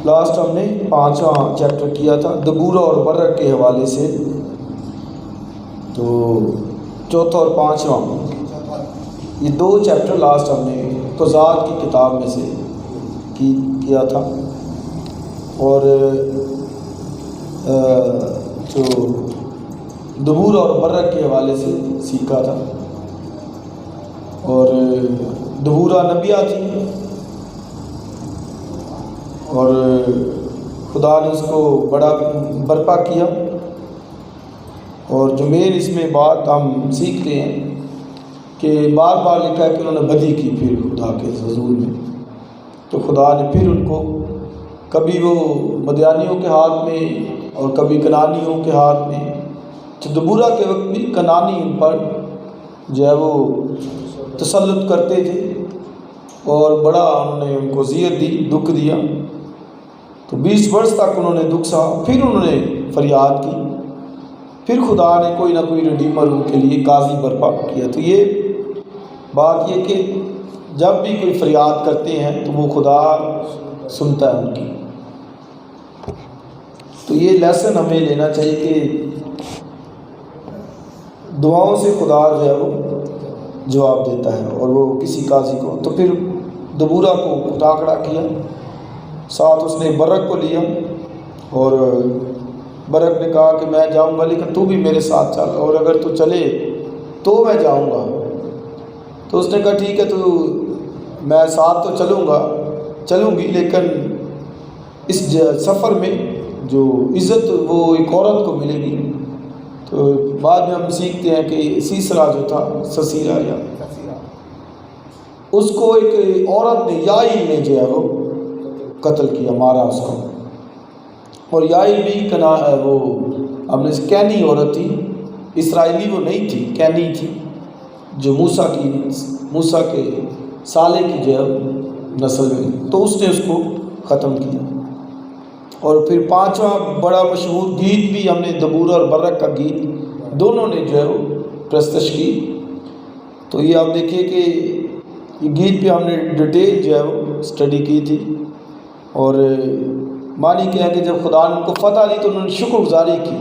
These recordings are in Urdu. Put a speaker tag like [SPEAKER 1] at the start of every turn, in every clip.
[SPEAKER 1] لاسٹ ہم نے 5واں چیپٹر کیا تھا دبورہ اور برق کے حوالے سے، تو چوتھا اور 5واں یہ 2 چیپٹر لاسٹ ہم نے قضات کی کتاب میں سے کیا تھا، اور جو دبورہ اور برق کے حوالے سے سیکھا تھا، اور دبورہ نبیہ تھی اور خدا نے اس کو بڑا برپا کیا، اور جو مین اس میں بات ہم سیکھتے ہیں کہ بار بار لکھا ہے کہ انہوں نے بدی کی پھر خدا کے حضور میں، تو خدا نے پھر ان کو کبھی وہ مدیانیوں کے ہاتھ میں اور کبھی کنانیوں کے ہاتھ میں، تو دبورہ کے وقت بھی کنانی ان پر جو ہے وہ تسلط کرتے تھے اور بڑا انہوں نے ان کو اذیت دی، دکھ دیا، تو 20 برس تک انہوں نے دکھ سہا، پھر انہوں نے فریاد کی، پھر خدا نے کوئی نہ کوئی ریڈیمر ان کے لیے قاضی برپا کیا۔ تو یہ بات یہ کہ جب بھی کوئی فریاد کرتے ہیں تو وہ خدا سنتا ہے ان کی، تو یہ لیسن ہمیں لینا چاہیے کہ دعاؤں سے خدا جو ہے وہ جواب دیتا ہے، اور وہ کسی قاضی کو، تو پھر دبورہ کو اٹھا کیا، ساتھ اس نے برق کو لیا، اور برق نے کہا کہ میں جاؤں گا لیکن تو بھی میرے ساتھ چل، اور اگر تو چلے تو میں جاؤں گا، تو اس نے کہا ٹھیک ہے، تو میں ساتھ تو چلوں گی لیکن اس سفر میں جو عزت وہ ایک عورت کو ملے گی، تو بعد میں ہم سیکھتے ہیں کہ سیسرا جو تھا، سسیرا یا اس کو ایک عورت نے یائی نے جو ہے وہ قتل کیا، مارا اس کو، اور یائی بھی وہ ہم نے کینی عورت تھی، اسرائیلی وہ نہیں تھی، کینی تھی، جو موسیٰ کے سالے کی جو ہے نسل میں، تو اس نے اس کو ختم کیا۔ اور پھر 5واں بڑا مشہور گیت بھی ہم نے دبورہ اور برق کا گیت دونوں نے جو ہے وہ پرستش کی، تو یہ آپ دیکھیے کہ یہ گیت پہ ہم نے ڈیٹیل جو ہے وہ اسٹڈی کی تھی، اور معنی کیا ہے کہ جب خدا نے ان کو فتح دی تو انہوں نے شکر گزاری کی،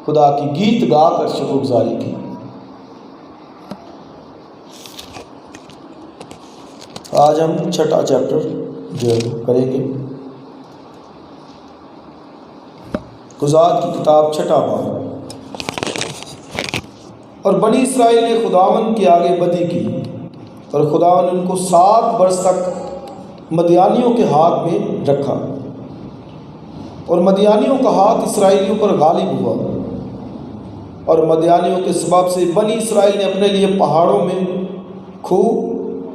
[SPEAKER 1] خدا کی گیت گا کر شکر گزاری کی۔ آج ہم 6واں چیپٹر جو ہے کریں گے، قضات کی کتاب 6واں باب۔ اور بنی اسرائیل نے خداوند کے آگے بدی کی، اور خداوند نے ان کو 7 برس تک مدیانیوں کے ہاتھ میں رکھا، اور مدیانیوں کا ہاتھ اسرائیلیوں پر غالب ہوا، اور مدیانیوں کے سبب سے بنی اسرائیل نے اپنے لیے پہاڑوں میں کھوہ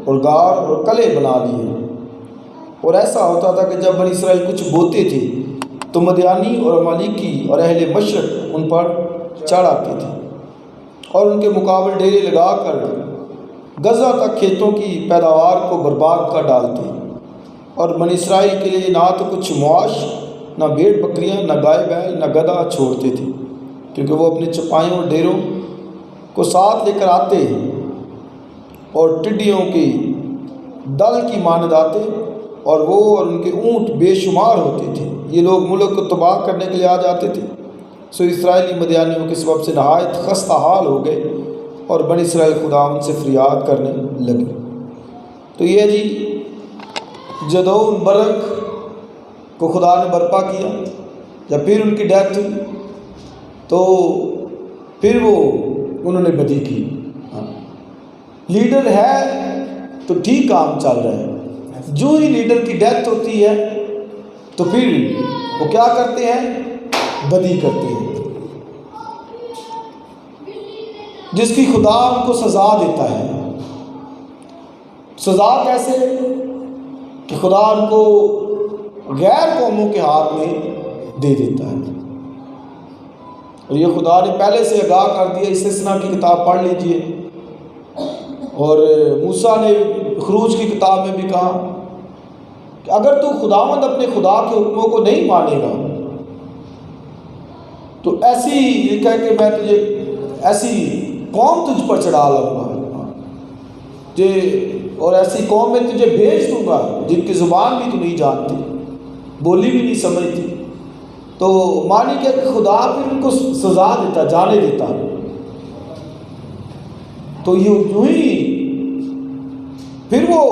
[SPEAKER 1] اور غار اور قلعے بنا لیے۔ اور ایسا ہوتا تھا کہ جب بنی اسرائیل کچھ بوتے تھے تو مدیانی اور امالیکی اور اہل مشرق ان پر چڑھ آتے تھے اور ان کے مقابل ڈیرے لگا کر غزہ تک کھیتوں کی پیداوار کو برباد کر ڈالتے، اور بنی اسرائیل کے لیے نہ تو کچھ معاش، نہ بھیڑ بکریاں، نہ گائے بیل، نہ گدھا چھوڑتے تھے، کیونکہ وہ اپنے چپائیوں اور ڈیروں کو ساتھ لے کر آتے اور ٹڈیوں کی دل کی مانند آتے، اور وہ اور ان کے اونٹ بے شمار ہوتے تھے، یہ لوگ ملک کو تباہ کرنے کے لیے آ جاتے تھے۔ سو اسرائیلی مدیانیوں کے سبب سے نہایت خستہ حال ہو گئے، اور بنی اسرائیل خداوند سے فریاد کرنے لگے۔ تو یہ جی جدعون برق کو خدا نے برپا کیا، جب پھر ان کی ڈیتھ ہوئی تو پھر انہوں نے بدی کی۔ لیڈر ہے تو ٹھیک کام چل رہا ہے، جو ہی لیڈر کی ڈیتھ ہوتی ہے تو پھر وہ کیا کرتے ہیں؟ بدی کرتے ہیں، جس کی خدا ان کو سزا دیتا ہے۔ سزا کیسے؟ کہ خدا ان کو غیر قوموں کے ہاتھ میں دے دیتا ہے، اور یہ خدا نے پہلے سے آگاہ کر دیا۔ استثنا کی کتاب پڑھ لیجئے، اور موسیٰ نے خروج کی کتاب میں بھی کہا کہ اگر تو خداوند اپنے خدا کے حکموں کو نہیں مانے گا تو ایسی یہ کہہ کہ میں تجھے ایسی قوم تجھ پر چڑھا لاؤں گا، اور ایسی قوم میں تجھے بھیج دوں گا جن کی زبان بھی تو نہیں جانتی، بولی بھی نہیں سمجھتی، تو معنی کیا کہ خدا پھر ان کو سزا دیتا، جانے دیتا. تو یوں ہی پھر وہ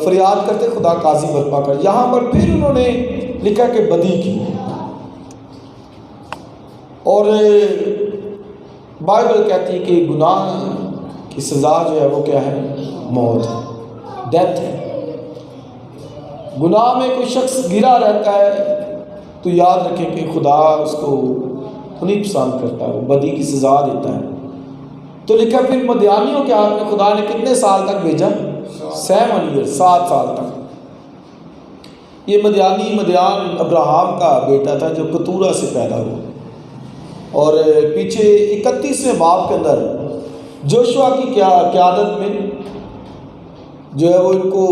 [SPEAKER 1] فریاد کرتے خدا قاضی برپا کر. یہاں پر پھر انہوں نے لکھا کہ بدی کی، اور بائبل کہتی ہے کہ گناہ کی سزا جو ہے وہ کیا ہے؟ موت ہے، ڈیتھ ہے. گناہ میں کوئی شخص گرا رہتا ہے تو یاد رکھیں کہ خدا اس کو نہیں پسند کرتا ہے، وہ بدی کی سزا دیتا ہے. تو لکھا پھر مدیانیوں کے ہاتھ میں خدا نے کتنے سال تک بھیجا؟ 7 ایئر، 7 سال تک. یہ مدیان ابراہیم کا بیٹا تھا جو کتورہ سے پیدا ہوا. اور پیچھے 31ویں باب کے اندر جوشوا کی قیادت میں جو ہے وہ ان کو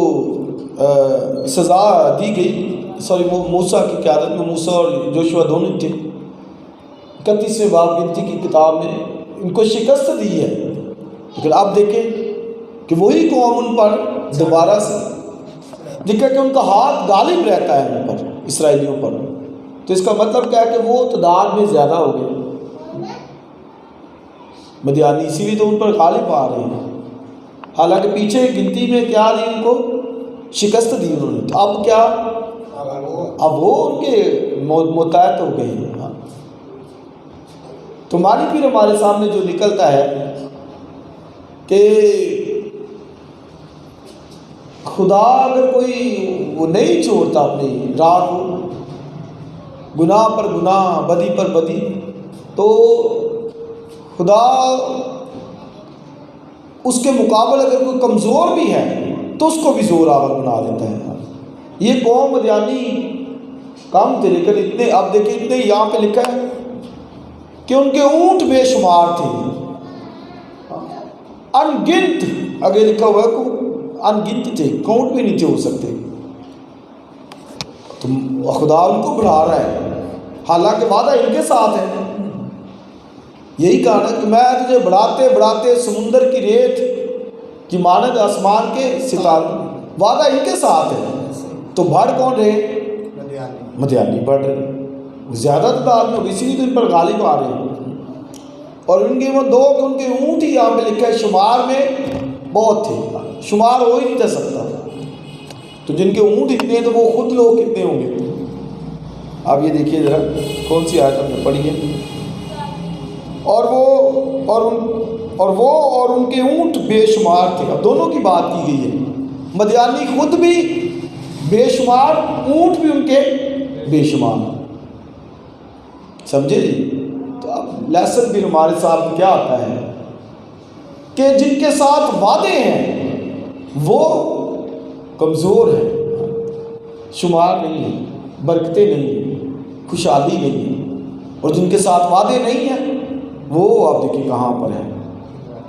[SPEAKER 1] سزا دی گئی. موسیٰ کی قیادت میں موسیٰ اور جوشوا دونوں تھے. 31ویں باب گنتی کی کتاب میں ان کو شکست دی ہے. لیکن اب دیکھیں کہ وہی قوم ان پر دوبارہ سے دیکھا کہ ان کا ہاتھ غالب رہتا ہے ان پر، اسرائیلیوں پر. تو اس کا مطلب کیا ہے کہ وہ تعداد میں زیادہ ہو گئے مدیانی، اسی لیے تو ان پر غالب آ رہے ہیں. حالانکہ پیچھے گنتی میں کیا دی؟ ان کو شکست دی انہوں نے. تو اب کیا؟ اب وہ ان کے متحد ہو گئے ہیں. تو معنی پھر ہمارے سامنے جو نکلتا ہے کہ خدا اگر کوئی وہ نہیں چھوڑتا اپنی راہ کو، گناہ پر گناہ، بدی پر بدی، تو خدا اس کے مقابل اگر کوئی کمزور بھی ہے تو اس کو بھی زور آور بنا دیتا ہے. یہ قوم مدیانی کم تھے، لیکن اتنے، اب دیکھیں اتنے یہاں پہ لکھا ہے کہ ان کے اونٹ بے شمار تھے، ان گنت. اگر لکھا ہوا ہے کہ ان گنت تھے، کاؤنٹ بھی نہیں تھے ہو سکتے. تو خدا ان کو بڑھا رہا ہے، حالانکہ وعدہ ان کے ساتھ ہے. یہی کہا نا کہ میں تجھے بڑھاتے بڑھاتے سمندر کی ریت کی مانند آسمان کے ستارے. وعدہ ان کے ساتھ ہے. تو بڑھ کون رہے؟ مدیانی بڑھ رہے، زیادہ تعداد میں، اسی لیے تو ان پر غالب آ رہے ہیں. اور ان کے وہ دو کہ ان کے اونٹ ہی یہاں پہ لکھا ہے شمار میں بہت تھے، شمار ہو ہی نہیں جا سکتا. تو جن کے اونٹ اتنے ہیں تو وہ خود لوگ کتنے ہوں گے؟ آپ یہ دیکھیے ذرا کون سی آیت ہم نے پڑھی ہے. اور ان کے اونٹ بے شمار تھے. اب دونوں کی بات کی گئی ہے، مدیانی خود بھی بے شمار، اونٹ بھی ان کے بے شمار. سمجھے جی؟ تو اب لیسن بھی ہمارے ساتھ کیا آتا ہے کہ جن کے ساتھ وعدے ہیں وہ کمزور ہیں، شمار نہیں ہیں، برکتیں نہیں ہیں، خوشحالی نہیں ہے. اور جن کے ساتھ وعدے نہیں ہیں وہ آپ دیکھیں کہاں پر ہیں.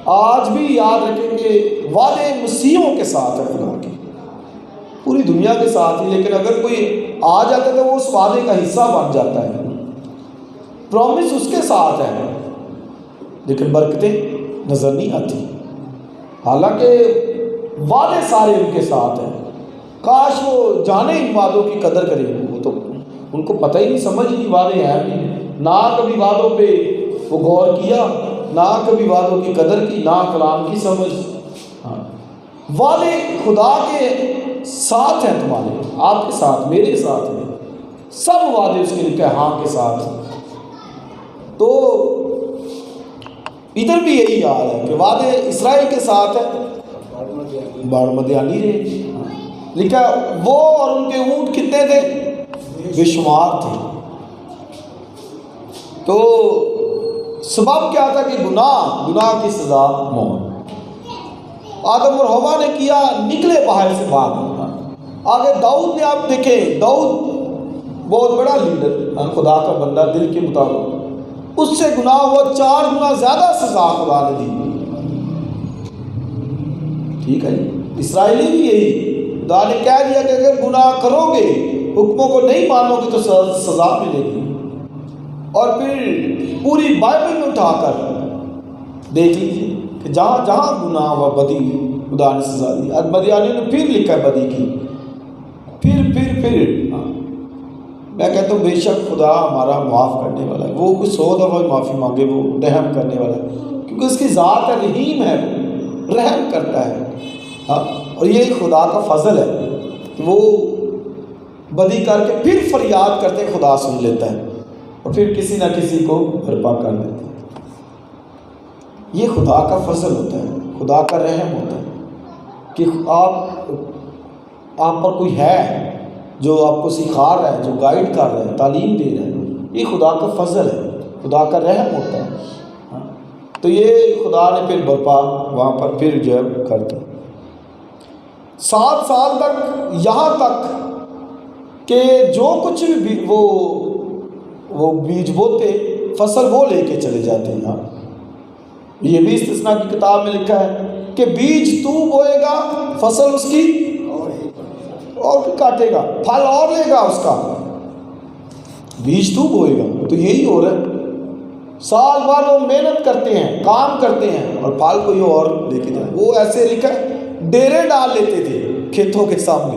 [SPEAKER 1] آج بھی یاد رکھیں کہ وعدے مسیحوں کے ساتھ ہے، خدا کے پوری دنیا کے ساتھ ہی. لیکن اگر کوئی آ جاتا ہے تو وہ اس وعدے کا حصہ بن جاتا ہے، پرومس اس کے ساتھ ہے، لیکن برکتیں نظر نہیں آتی. حالانکہ وعدے سارے ان کے ساتھ ہیں. کاش وہ جانے ان وعدوں کی قدر کریں. وہ تو ان کو پتہ ہی نہیں، سمجھ ہی نہیں وعدے ہیں بھی، نہ کبھی وعدوں پہ وہ غور کیا، نہ کبھی وعدوں کی قدر کی، نہ کلام کی سمجھ. وعدے خدا کے ساتھ ہیں، تمہارے، آپ کے ساتھ، میرے ساتھ ہیں. سب وعدے اس کے لکھے ہاں کے ساتھ. تو ادھر بھی یہی حال ہے کہ وعدے اسرائیل کے ساتھ ہے، باڑ مدیانی رہے. لکھا وہ اور ان کے اونٹ کتنے تھے؟ بے شمار تھے. تو سبب کیا تھا کہ گناہ کی سزا موت. آدم اور حوا نے کیا، نکلے باہر سے باہر. آگے داؤد نے، آپ دیکھیں داؤد بہت بڑا لیڈر، خدا کا بندہ دل کے مطابق، اس سے گناہ ہوا، 4 گنا زیادہ سزا خدا نے دی. ٹھیک ہے جی. اسرائیلی بھی یہی، خدا نے کہہ دیا کہ اگر گناہ کرو گے، حکموں کو نہیں مانو گے تو سزا ملے گی. اور پھر پوری بائبل میں اٹھا کر دیکھ لیجیے کہ جہاں جہاں گناہ ہوا، بدی، خدا نے سزا دی. مدیانی نے پھر لکھا ہے بدی کی. پھر میں کہتا ہوں بے شک خدا ہمارا معاف کرنے والا ہے، وہ کوئی 100 دفعہ معافی مانگے وہ رحم کرنے والا ہے، کیونکہ اس کی ذات ہے، رحیم ہے، رحم کرتا ہے۔ اور یہ خدا کا فضل ہے کہ وہ بدی کر کے پھر فریاد کرتے خدا سن لیتا ہے اور پھر کسی نہ کسی کو برپا کر دیتا ہے۔ یہ خدا کا فضل ہوتا ہے، خدا کا رحم ہوتا ہے کہ آپ پر کوئی ہے جو آپ کو سکھا رہا ہے، جو گائیڈ کر رہا ہے، تعلیم دے رہا ہے۔ یہ خدا کا فضل ہے، خدا کا رحم ہوتا ہے۔ تو یہ خدا نے پھر برپا وہاں پر پھر جو ہے کر دیا 7 سال تک، یہاں تک کہ جو کچھ بھی وہ بیج بوتے فصل وہ لے کے چلے جاتے ہیں۔ یہ بھی استثناء کی کتاب میں لکھا ہے کہ بیج تو بوئے گا، فصل اس کی اور کاٹے گا، پھل اور لے گا اس کا۔ بیج تو بوئے گا، تو یہی ہو رہا ہے، سال بعد وہ محنت کرتے ہیں، کام کرتے ہیں اور پھل کوئی اور لے کے جائے۔ وہ ایسے لکھا ہے ڈیرے ڈال لیتے تھے کھیتوں کے سامنے،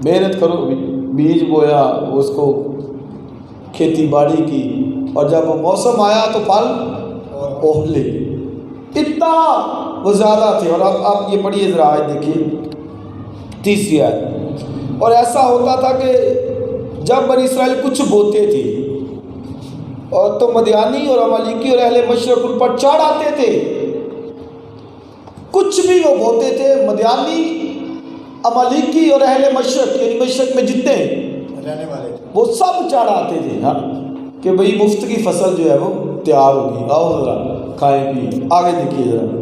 [SPEAKER 1] محنت کرو، بیج بویا، اس کو کھیتی باڑی کی، اور جب وہ موسم آیا تو پھل اور لے، اتنا وہ زیادہ تھے۔ اور اب یہ پڑھیے ذرا آیت دیکھیے 3 آیت۔ اور ایسا ہوتا تھا کہ جب بنی اسرائیل کچھ بوتے تھے اور تو مدیانی اور عمالیکی اور اہل مشرق ان پر چڑھ آتے تھے، کچھ بھی وہ بوتے تھے، مدیانی، عمالیکی اور اہل مشرق، یعنی مشرق میں جتنے رہنے والے وہ سب چڑھ آتے تھے کہ بھئی مفت کی فصل جو ہے وہ تیار ہوگی، آؤ ذرا کھائیں پییں۔ آگے دیکھیے ذرا،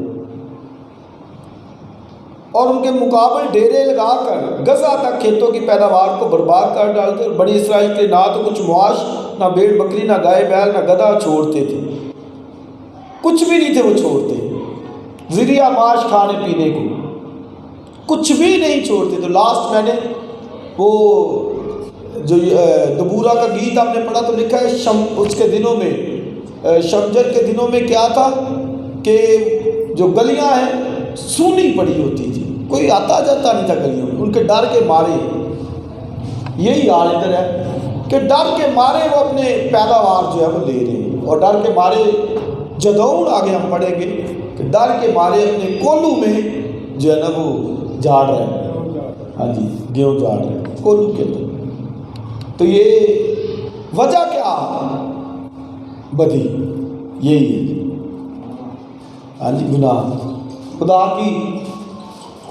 [SPEAKER 1] اور ان کے مقابل ڈیرے لگا کر غزہ تک کھیتوں کی پیداوار کو برباد کر ڈالتے۔ اور بنی اسرائیل کے نہ تو کچھ معاش، نہ بھیڑ بکری، نہ گائے بیل، نہ گدھا چھوڑتے تھے، کچھ بھی نہیں تھے وہ چھوڑتے، ذریعہ معاش کھانے پینے کو کچھ بھی نہیں چھوڑتے۔ تو لاسٹ میں نے وہ جو دبورہ کا گیت آپ نے پڑھا تو لکھا ہے اس کے دنوں میں، شمجر کے دنوں میں کیا تھا کہ جو گلیاں ہیں سونی پڑی ہوتی تھی، کوئی آتا جاتا نہیں تھا گلیوں میں، ان کے ڈر کے مارے۔ یہی حال ادھر ہے کہ ڈر کے مارے وہ اپنے پیداوار جو ہے وہ لے رہے ہیں، اور ڈر کے مارے جدعون آگے ہم پڑھیں گے کہ ڈر کے مارے اپنے کولو میں جو ہے نا وہ جاڑ رہے ہیں، ہاں جی گیہوں جاڑ رہے ہیں کولو کے اندر۔ تو یہ وجہ کیا بدی یہی ہے، ہاں جی گناہ،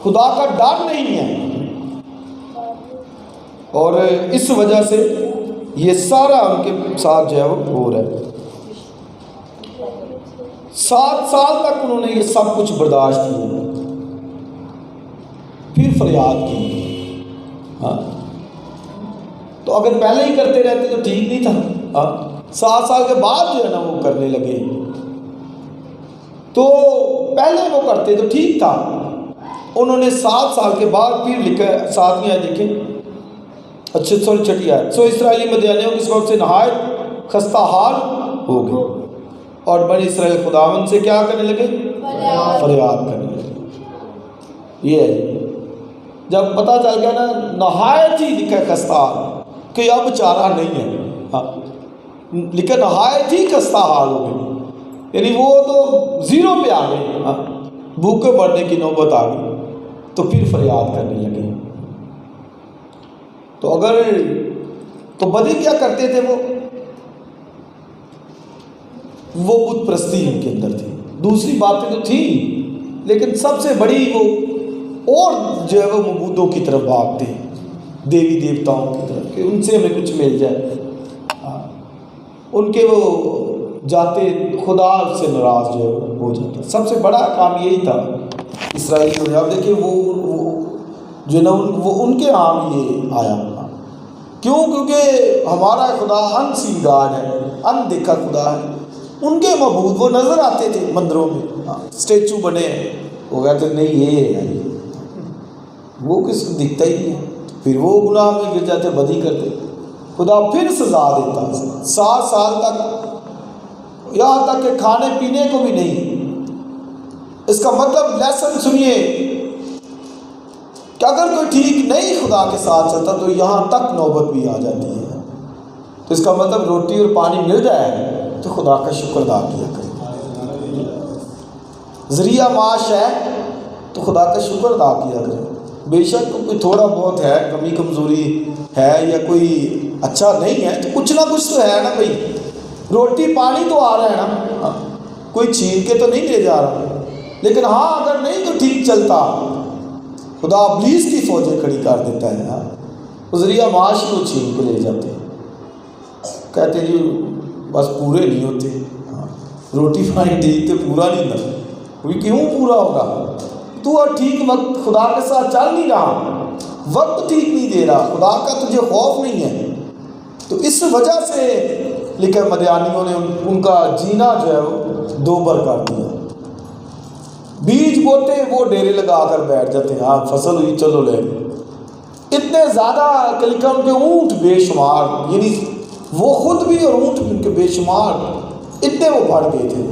[SPEAKER 1] خدا کا ڈر نہیں ہے، اور اس وجہ سے یہ سارا ان کے ساتھ جو ہے وہ ہو رہا ہے۔ 7 سال تک انہوں نے یہ سب کچھ برداشت کیا، پھر فریاد کی۔ ہاں تو اگر پہلے ہی کرتے رہتے تو ٹھیک نہیں تھا، 7 سال کے بعد جو ہے نا وہ کرنے لگے، تو پہلے وہ کرتے تو ٹھیک تھا۔ انہوں نے 7 سال کے بعد پھر لکھا ہے، 7ویں دیکھیں، اچھا چھٹی ہے، سو اسرائیلی مدیانیوں کی اس وقت سے نہایت خستہ حال ہو گئے، اور بنی اسرائیل خداوند سے کیا کرنے لگے؟ فریاد کرنے لگے۔ یہ ہے جب پتہ چل گیا نا، نہایت ہی لکھا ہے خستہ حال، کہ اب چارہ نہیں ہے، لکھا نہایت ہی خستہ حال ہو گئے، یعنی وہ تو زیرو پہ آ گئے، بھوکے مرنے کی نوبت آ گئی، تو پھر فریاد کرنے لگے۔ تو تو بدی کیا کرتے تھے وہ بت پرستی ان کے اندر تھی، دوسری باتیں تو تھیں لیکن سب سے بڑی وہ اور جو ہے وہ معبودوں کی طرف بھاگتے ہیں، دیوی دیوتاؤں کی طرف، کہ ان سے ہمیں کچھ مل جائے، ان کے وہ جاتے خدا سے ناراض جو ہے ہو جاتا۔ سب سے بڑا کام یہی تھا اسرائیلیوں نے۔ اب دیکھیں وہ جو ہے نا وہ ان کے عام یہ آیا، کیوں؟ کیونکہ ہمارا خدا ان سین گاڈ ہے، ان دیکھا خدا ہے۔ ان کے معبود وہ نظر آتے تھے مندروں میں، اسٹیچو بنے، وہ کہتے نہیں یہ ہے، وہ کس کو دکھتا ہی نہیں، پھر وہ گناہ میں گر جاتے، بدی کرتے۔ خدا پھر سزا دیتا 7 سال تک، یہاں تک کہ کھانے پینے کو بھی نہیں۔ اس کا مطلب لیسن سنیے کہ اگر کوئی ٹھیک نہیں خدا کے ساتھ چلتا تو یہاں تک نوبت بھی آ جاتی ہے. تو اس کا مطلب روٹی اور پانی مل جائے تو خدا کا شکر ادا کیا کرے. ذریعہ معاش ہے تو خدا کا شکر ادا کیا کرے. بے شک کوئی تھوڑا بہت ہے کمی کمزوری ہے یا کوئی اچھا نہیں ہے تو کچھ نہ کچھ تو ہے نا بھائی. روٹی پانی تو آ رہا ہے نا, کوئی چھین کے تو نہیں لے جا رہا. لیکن ہاں اگر نہیں تو ٹھیک چلتا خدا ابلیس کی فوجیں کھڑی کر دیتا ہے نا, ذریعہ معاش کو چھین کے لے جاتے ہیں. کہتے ہیں جی بس پورے نہیں ہوتے. روٹی پانی ٹھیک تو پورا نہیں تھا, کوئی کیوں پورا ہوگا؟ تو اور ٹھیک وقت خدا کے ساتھ چل نہیں رہا, وقت ٹھیک نہیں دے رہا, خدا کا تجھے خوف نہیں ہے. تو اس وجہ سے لکھا مدیانیوں نے ان کا جینا جو ہے وہ دوبر کر دیا. بیج بوتے وہ ڈیرے لگا کر بیٹھ جاتے ہیں, ہاں فصل ہوئی چلو لے. اتنے زیادہ کہ لکھا ان کے اونٹ بے شمار, یعنی وہ خود بھی اور اونٹ بھی ان کے بے شمار, اتنے وہ بڑھ گئے تھے.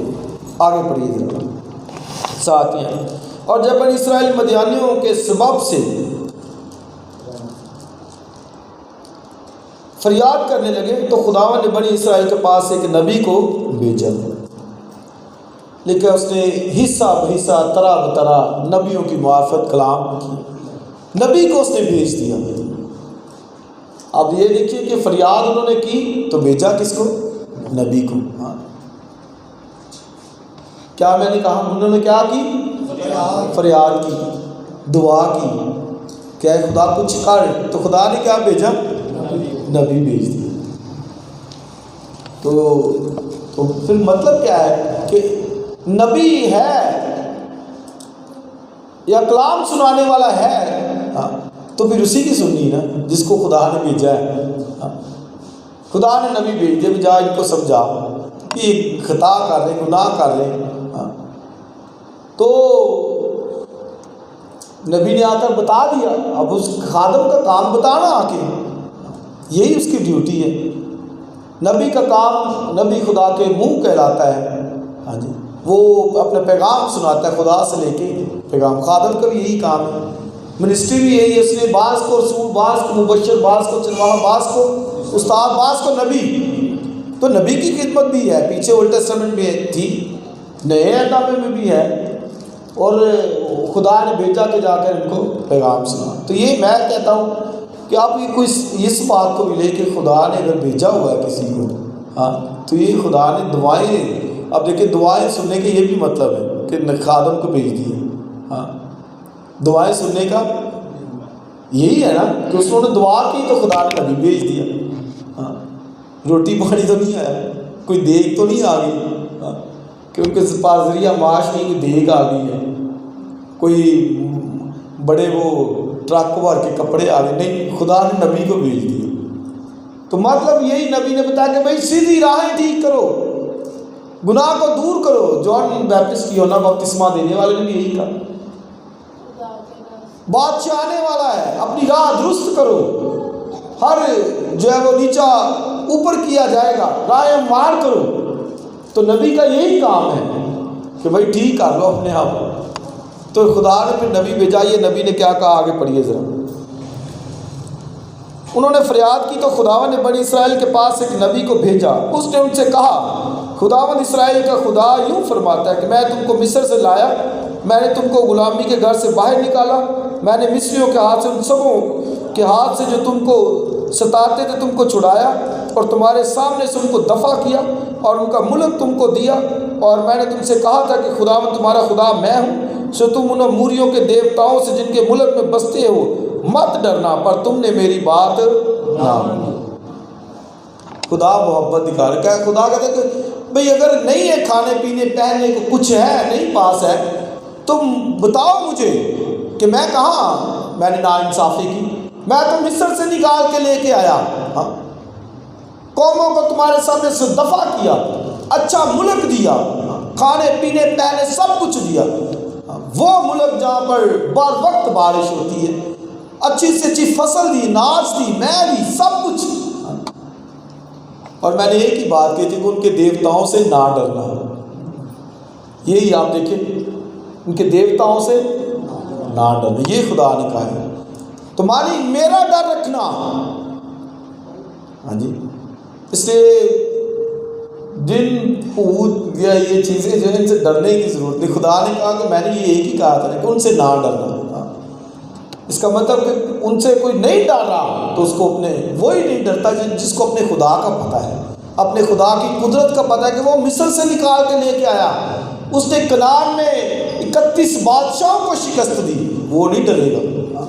[SPEAKER 1] آگے پڑھیے ذرا ساتھیاں. اور جب بنی اسرائیل مدیانیوں کے سبب سے فریاد کرنے لگے تو خداوند نے بنی اسرائیل کے پاس ایک نبی کو بھیجا. لیکن اس نے حصہ بحصہ طرح بطرح نبیوں کی معرفت کلام کی, نبی کو اس نے بھیج دیا. اب یہ دیکھیے کہ فریاد انہوں نے کی تو بھیجا کس کو؟ نبی کو. ہاں کیا میں نے کہا انہوں نے کیا کی؟ فریاد کی, دعا کی, کیا خدا کچھ کر, تو خدا نے کیا بھیجا؟ نبی بھیج دیا. تو پھر مطلب کیا ہے کہ نبی ہے یا کلام سنانے والا ہے, تو پھر اسی کی سننی نا جس کو خدا نے بھیجا ہے. خدا نے نبی بھیج دیا, جا ان کو سمجھا کہ خطا کر رہے, گناہ کر رہے. تو نبی نے آ کر بتا دیا. اب اس خادم کا کام بتانا آ کے, یہی اس کی ڈیوٹی ہے. نبی کا کام نبی خدا کے منہ کہلاتا ہے. ہاں جی, وہ اپنا پیغام سناتا ہے خدا سے لے کے پیغام. خادم کا بھی یہی کام ہے, منسٹری بھی یہی ہے. اس نے بعض کو رسول, بعض کو مبشر, بعض کو چنوانا, بعض کو استاد, بعض کو نبی. تو نبی کی خدمت بھی ہے, پیچھے اولڈ ٹیسٹمنٹ میں تھی, نئے نامے میں بھی ہے, اور خدا نے بھیجا کہ جا کر ان کو پیغام سنا. تو یہ میں کہتا ہوں کہ آپ یہ کوئی اس بات کو بھی لے کہ خدا نے اگر بھیجا ہوا ہے کسی کو, ہاں تو یہ خدا نے دعائیں, اب دیکھیں دعائیں سننے کے یہ بھی مطلب ہے کہ خادم کو بھیج دیے. ہاں دعائیں سننے کا یہی ہے نا کہ اس نے دعا کی تو خدا نے نبی بھیج دیا. ہاں روٹی پانی تو نہیں آیا, کوئی دیگ تو نہیں آ گئی, ہاں کہ ان کے پاس ذریعہ معاش نہیں, کوئی دیگ آ گئی ہے, کوئی بڑے وہ ٹرک بھر کے کپڑے آ گئے, نہیں, خدا نے نبی کو بھیج دیا. تو مطلب یہی نبی نے بتایا کہ بھائی سیدھی راہیں ٹھیک کرو, گناہ کو دور کرو. جان بیپٹسٹ کی ہونا بپتسمہ دینے والے نے بھی یہی کہا, بادشاہ آنے والا ہے, اپنی راہ درست کرو, ہر جو ہے وہ نیچا اوپر کیا جائے گا, راہ ہموار کرو. تو نبی کا یہی کام ہے کہ بھائی ٹھیک کر لو اپنے آپ. تو خدا نے پھر نبی بھیجا. یہ نبی نے کیا کہا آگے پڑھیے ذرا. انہوں نے فریاد کی تو خداوند نے بنی اسرائیل کے پاس ایک نبی کو بھیجا. اس نے ان سے کہا, خداوند اسرائیل کا خدا یوں فرماتا ہے کہ میں تم کو مصر سے لایا, میں نے تم کو غلامی کے گھر سے باہر نکالا, میں نے مصریوں کے ہاتھ سے, ان سبوں کے ہاتھ سے جو تم کو ستاتے تھے تم کو چھڑایا, اور تمہارے سامنے سے ان کو دفع کیا, اور ان کا ملک تم کو دیا. اور میں نے تم سے کہا تھا کہ خداوند تمہارا خدا میں ہوں, سو تم ان موریوں کے دیوتاؤں سے جن کے ملک میں بستے ہو مت ڈرنا, پر تم نے میری بات نہ مانی. خدا محبت دکھا رہا ہے. کیا خدا کہتا ہے کہ بھئی اگر نہیں ہے کھانے پینے پہننے کو کچھ ہے نہیں پاس ہے, تم بتاؤ مجھے کہ میں کہاں میں نے ناانصافی کی. میں تو مصر سے نکال کے لے کے آیا, ہاں قوموں کو تمہارے سامنے سے دفع کیا, اچھا ملک دیا, کھانے پینے پہنے سب کچھ دیا, وہ ملک جہاں پر بر وقت بارش ہوتی ہے, اچھی سے اچھی فصل دی, ناز دی, میں دی, سب کچھ. اور میں نے ایک ہی بات کی تھی کہ ان کے دیوتاؤں سے نہ ڈرنا. یہی آپ دیکھیں, ان کے دیوتاؤں سے نہ ڈرنا، یہ خدا نے کہا ہے۔ تو مانی میرا ڈر رکھنا، ہاں جی، اس لیے جن بھوت یا یہ چیزیں جو ہیں ان سے ڈرنے کی ضرورت نہیں۔ خدا نے کہا کہ میں نے یہ ایک ہی کہا تھا کہ ان سے نہ ڈرنا۔ اس کا مطلب کہ ان سے کوئی نہیں ڈر رہا تو اس کو اپنے، وہی نہیں ڈرتا جس کو اپنے خدا کا پتہ ہے، اپنے خدا کی قدرت کا پتہ ہے کہ وہ مصر سے نکال کے لے کے آیا، اس نے کنعان میں 31 بادشاہوں کو شکست دی، وہ نہیں ڈرے گا۔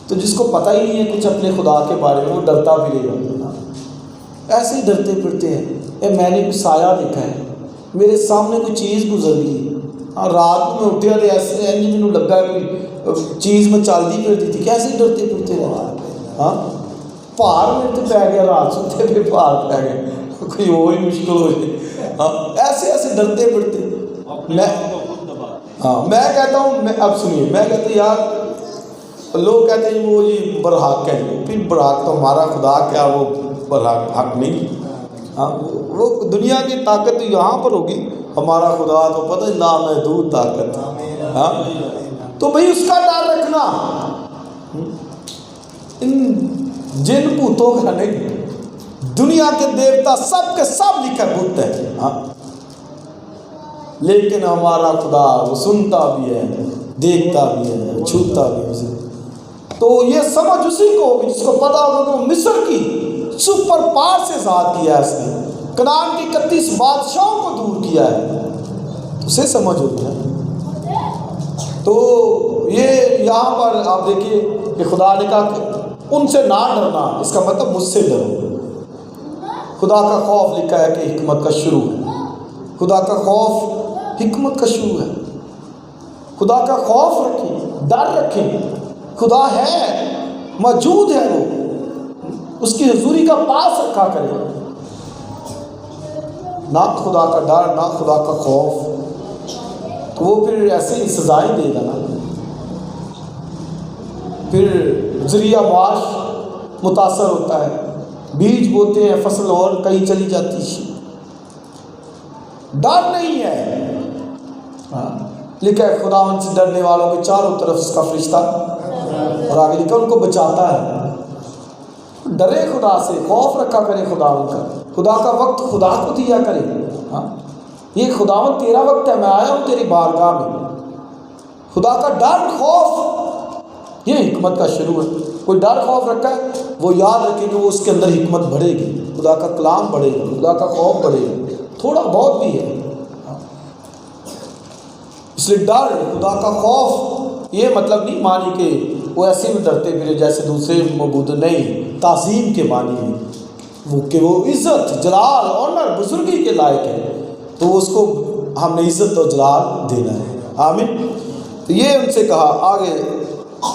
[SPEAKER 1] تو جس کو پتہ ہی نہیں ہے کچھ اپنے خدا کے بارے میں، وہ ڈرتا بھی رہے گا، ایسے ہی ڈرتے پھرتے ہیں۔ میں نے کوئی سایہ دیکھا ہے، میرے سامنے کوئی چیز گزر گئی، رات میں اٹھے اور ایسے مجھے لگا کوئی چیز میں چلتی پھرتی تھی، کیسے ڈرتے پھرتے رہے، ہاں پہاڑ میں تو پہ گیا، رات سوتے پہ پہاڑ پہ گئے، کوئی اور ہی مشکل ہو جائے، ہاں ایسے ڈرتے پھرتے۔ میں کہتا ہوں، اب سنیے، میں کہتا ہوں یار لوگ کہتے ہیں وہ جی برحق ہے، پھر برحق تو ہمارا خدا کیا، وہ برحق حق نہیں، ہاں وہ دنیا کی طاقت یہاں پر ہوگی، ہمارا خدا تو پتہ ہے لامحدود طاقت، ہاں تو بھائی اس کا ڈر رکھنا، ان جن بھوتوں کا نہیں۔ دنیا کے دیوتا سب کے سب لکھے بت ہے، ہاں لیکن ہمارا خدا وہ سنتا بھی ہے، دیکھتا بھی ہے، چھوتا بھی ہے۔ تو یہ سمجھ اسی کو ہوگی جس کو پتا ہوگا کہ وہ مصر کی سپر پاور سے ذات کیا ہے، اس نے کنعان کی 31 بادشاہوں کو دور کیا ہے، اسے سمجھ ہوتی ہے۔ تو یہ یہاں پر آپ دیکھیے کہ خدا نے کہا کہ ان سے نہ ڈرنا، اس کا مطلب مجھ سے ڈرو۔ خدا کا خوف لکھا ہے کہ حکمت کا شروع ہے، خدا کا خوف حکمت کا شروع ہے۔ خدا کا خوف رکھیں، ڈر رکھیں، خدا ہے، موجود ہے، وہ اس کی حضوری کا پاس رکھا کرے، نہ خدا کا ڈر نہ خدا کا خوف، تو وہ پھر ایسے ہی سزائیں دے گا نا، پھر ذریعہ معاش متاثر ہوتا ہے، بیج بوتے ہیں فصل اور کہیں چلی جاتی ہے، ڈر نہیں ہے۔ لکھا ہے خدا ان سے ڈرنے والوں کے چاروں طرف اس کا فرشتہ، اور آگے لکھا ان کو بچاتا ہے۔ ڈرے خدا سے، خوف رکھا کرے خدا ان کا، خدا کا وقت خدا کو دیا کرے، ہاں یہ خداوند تیرا وقت ہے، میں آیا ہوں تیری بارگاہ میں۔ خدا کا ڈر خوف یہ حکمت کا شروع ہے۔ کوئی ڈر خوف رکھا ہے وہ یاد رکھے کہ وہ اس کے اندر حکمت بڑھے گی، خدا کا کلام بڑھے گا، خدا کا خوف بڑھے گا، تھوڑا بہت بھی ہے۔ اس لیے ڈر، خدا کا خوف، یہ مطلب نہیں مانی کہ وہ ایسے بھی ڈرتے پھرے جیسے دوسرے معبود، نہیں، تعظیم کے معنی ہے وہ کہ وہ عزت، جلال، آنر، بزرگی کے لائق ہے، تو اس کو ہم نے عزت اور جلال دینا ہے، آمین۔ تو یہ ان سے کہا آگے،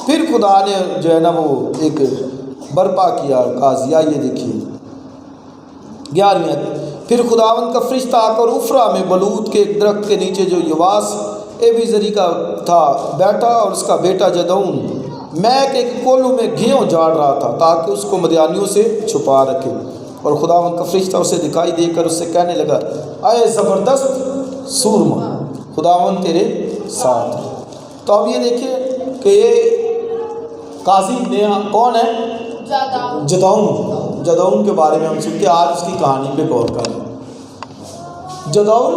[SPEAKER 1] پھر خدا نے جو ہے نا وہ ایک برپا کیا قاضیہ، یہ دیکھیے 11ویں، پھر خداوند کا فرشتہ آ کر افرا میں بلوت کے ایک درخت کے نیچے جو یواس ایبیزری کا تھا بیٹھا، اور اس کا بیٹا جدعون میک ایک کولو میں گھیوں جاڑ رہا تھا تاکہ اس کو مدیانیوں سے چھپا رکھے، اور خداوند کا فرشتہ اسے دکھائی دے کر اس سے کہنے لگا، اے زبردست سورما، خداوند تیرے ساتھ ہے۔ تو اب یہ دیکھیے کہ یہ قاضی نیا کون ہے؟ جدعون کے بارے میں ہم سن کے آج اس کی کہانی پہ غور کریں۔ جدعون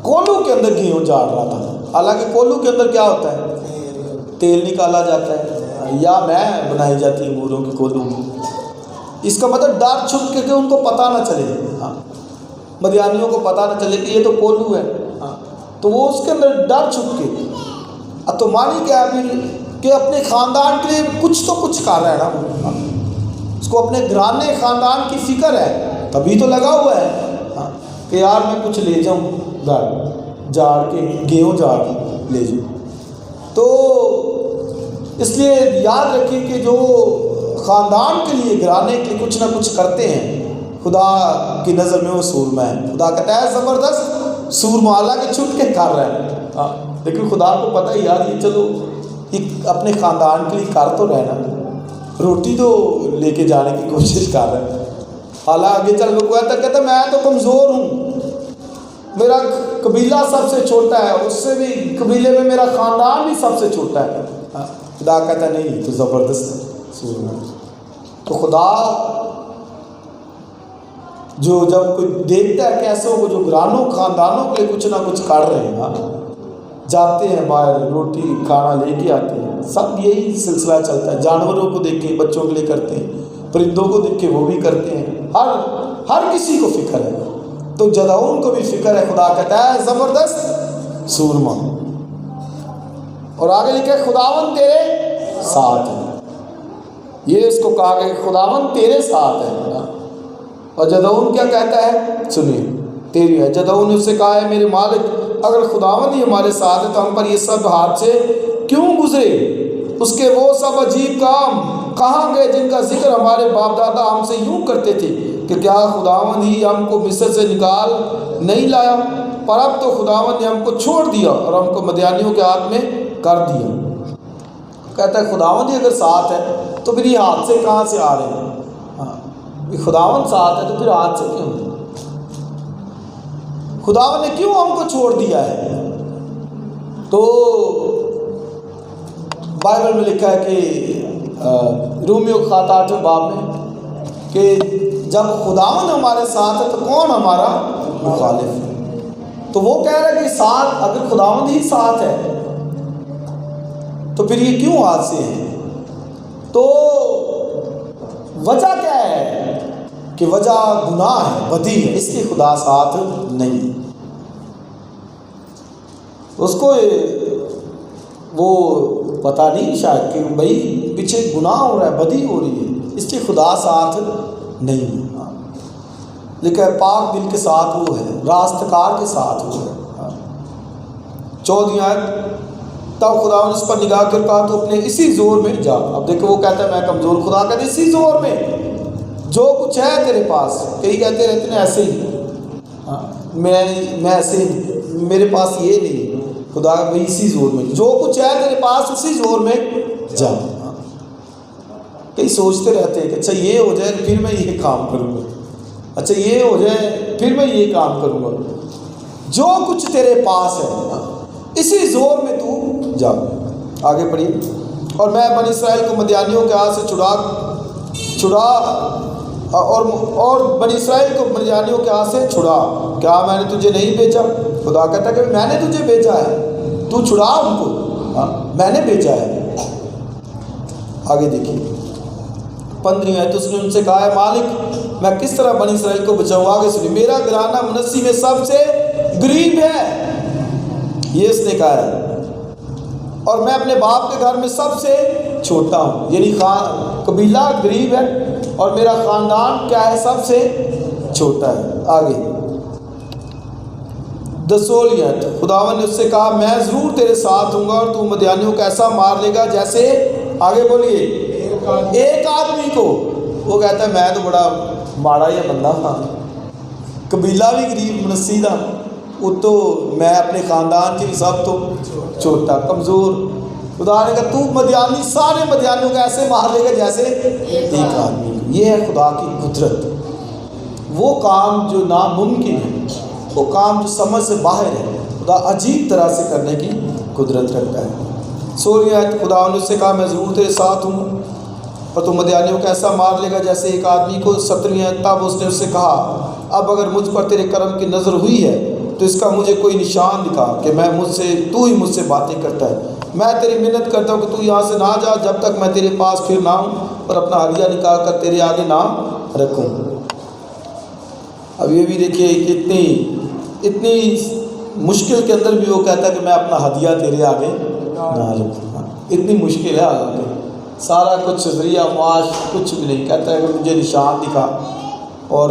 [SPEAKER 1] کولو کے اندر گھیوں جاڑ رہا تھا، حالانکہ کولو کے اندر کیا ہوتا ہے؟ تیل نکالا جاتا ہے یا میں بنائی جاتی ہے انگوروں کی کولو کی۔ اس کا مطلب ڈر چھپ کے کہ ان کو پتہ نہ چلے، ہاں مدیانیوں کو پتہ نہ چلے کہ یہ تو کولو ہے، ہاں تو وہ اس کے اندر ڈر چھپ کے، اب تو مانی کیا ہے کہ اپنے خاندان کے لیے کچھ تو کچھ کر رہا ہے نا، اس کو اپنے گھرانے خاندان کی فکر ہے، تبھی تو لگا ہوا ہے کہ یار میں کچھ لے جاؤں گھر، جاڑ کے گیہوں جاڑ کے لے جاؤں۔ تو اس لیے یاد رکھیں کہ جو خاندان کے لیے گھرانے کے لیے کچھ نہ کچھ کرتے ہیں، خدا کی نظر میں وہ سورما ہے۔ خدا کہتا ہے زبردست سورما، حالانکہ چھپ کے کر رہا ہے، لیکن خدا کو پتہ ہے یار یہ چلو اپنے خاندان کے لیے کر تو رہنا، روٹی تو لے کے جانے کی کوشش کر رہا ہے، حالانکہ آگے چل کے کہتا میں تو کمزور ہوں، میرا قبیلہ سب سے چھوٹا ہے، اس سے بھی قبیلے میں میرا خاندان بھی سب سے چھوٹا ہے۔ خدا کہتا ہے نہیں تو زبردست ہے۔ تو خدا جو جب کوئی دیکھتا ہے کیسے وہ جو گرانوں خاندانوں کے لیے کچھ نہ کچھ کر رہے ہیں، جاتے ہیں باہر روٹی کھانا لے کے آتے ہیں، سب یہی سلسلہ چلتا ہے۔ جانوروں کو دیکھیں بچوں کے لیے کرتے ہیں، پرندوں کو دیکھیں وہ بھی کرتے ہیں، ہر کسی کو فکر ہے۔ تو جدعون کو بھی فکر ہے۔ خدا کہتا ہے زبردست سورما، اور آگے لکھا ہے خداوند تیرے ساتھ ہے۔ یہ اس کو کہا کہ خداوند تیرے ساتھ ہے۔ اور جدعون کیا کہتا ہے سنیے، تیری ہے۔ جدعون نے اس سے کہا ہے میرے مالک، اگر خداوند ہی ہمارے ساتھ ہے تو ہم پر یہ سب حادثے سے کیوں گزرے؟ اس کے وہ سب عجیب کام کہاں گئے جن کا ذکر ہمارے باپ دادا ہم سے یوں کرتے تھے کہ کیا خداوند ہی ہم کو مصر سے نکال نہیں لایا؟ پر اب تو خداوند نے ہم کو چھوڑ دیا اور ہم کو مدیانیوں کے ہاتھ میں کر دیا۔ کہتا ہے خداوند ہی اگر ساتھ ہے تو پھر یہ حادثے کہاں سے آ رہے ہیں؟ خداوند ساتھ ہے تو پھر حادثے کیوں؟ خداوند نے کیوں ہم کو چھوڑ دیا ہے؟ تو بائبل میں لکھا ہے کہ رومیو خط 8 باب میں کہ جب خداوند ہمارے ساتھ ہے تو کون ہمارا مخالف ہے؟ تو وہ کہہ رہا ہے کہ ساتھ اگر خداوند ہی ساتھ ہے تو پھر یہ کیوں حادثے ہیں؟ تو وجہ کیا ہے؟ کہ وجہ گناہ ہے، بدی ہے، اس لیے خدا ساتھ نہیں۔ اس کو وہ پتہ نہیں شاید کہ بھائی پیچھے گناہ ہو رہا ہے، بدی ہو رہی ہے، اس لیے خدا ساتھ نہیں۔ لکھا ہے پاک دل کے ساتھ وہ ہے، راستکار کے ساتھ وہ ہے۔ 14 آیت، تب خدا نے اس پر نگاہ کر کہا تو اپنے اسی زور میں جا۔ اب دیکھو وہ کہتا ہے میں کمزور، خدا کہتے اسی زور میں جو کچھ ہے تیرے پاس۔ کئی کہتے رہتے ہیں ایسے ہی میں ایسے ہی میرے پاس یہ نہیں، خدا بھائی اسی زور میں جو کچھ ہے تیرے پاس اسی زور میں جا۔ کئی سوچتے رہتے ہیں کہ اچھا یہ ہو جائے پھر میں یہ کام کروں گا، اچھا یہ ہو جائے پھر میں یہ کام کروں گا۔ جو کچھ تیرے پاس ہے اسی زور میں تو جا۔ آگے پڑھیے، اور میں بنی اسرائیل کو مدیانیوں کے ہاتھ سے چھڑا اور بنی اسرائیل کو مدیانیوں کے ہاتھ سے چھڑا۔ کیا میں نے تجھے نہیں بھیجا؟ خدا کہتا ہے کہ میں نے تجھے بھیجا ہے، تو چھڑا ان کو، میں نے بھیجا ہے۔ آگے دیکھیے 15 ہے، تو اس نے ان سے کہا ہے مالک میں کس طرح بنی اسرائیل کو بچاؤں؟ آگے سنیے، میرا گھرانہ منسی میں سب سے غریب ہے، یہ اس نے کہا ہے، اور میں اپنے باپ کے گھر میں سب سے چھوٹا ہوں، یعنی قبیلہ غریب ہے اور میرا خاندان کیا ہے سب سے چھوٹا ہے۔ آگے 10 ہے، خداوند نے اس سے کہا میں ضرور تیرے ساتھ ہوں گا اور تو مدیانیوں کو ایسا مار لے گا جیسے، آگے بولیے، ایک آدمی کو۔ وہ کہتا ہے میں تو بڑا ماڑا یہ بندہ تھا، قبیلہ بھی غریب منسی تھا، وہ تو میں اپنے خاندان کے بھی سب تو چھوٹا کمزور۔ خدا نے کہا تو مدیانی سارے مدیانیوں کو ایسے مار لے گا جیسے ایک آدمی۔ یہ ہے خدا کی قدرت، وہ کام جو ناممکن ہے، وہ کام جو سمجھ سے باہر ہے، خدا عجیب طرح سے کرنے کی قدرت رکھتا ہے۔ 16 آیت، خدا نے اس سے کہا میں ضرور تیرے ساتھ ہوں اور تو مدیانیوں کو ایسا مار لے گا جیسے ایک آدمی کو۔ 17 آیت، تب اس نے اس سے کہا اب اگر مجھ پر تیرے کرم کی نظر ہوئی ہے تو اس کا مجھے کوئی نشان دکھا کہ تو ہی مجھ سے باتیں کرتا ہے۔ میں تیری منت کرتا ہوں کہ تو یہاں سے نہ جا جب تک میں تیرے پاس پھر نہ ہوں اور اپنا ہدیہ نکال کر تیرے آگے نہ رکھوں۔ اب یہ بھی دیکھیے کہ اتنی مشکل کے اندر بھی وہ کہتا ہے کہ میں اپنا ہدیہ تیرے آگے نہ رکھوں۔ اتنی مشکل ہے حالانکہ سارا کچھ ذریعہ معاش کچھ بھی نہیں، کہتا ہے کہ مجھے نشان دکھا اور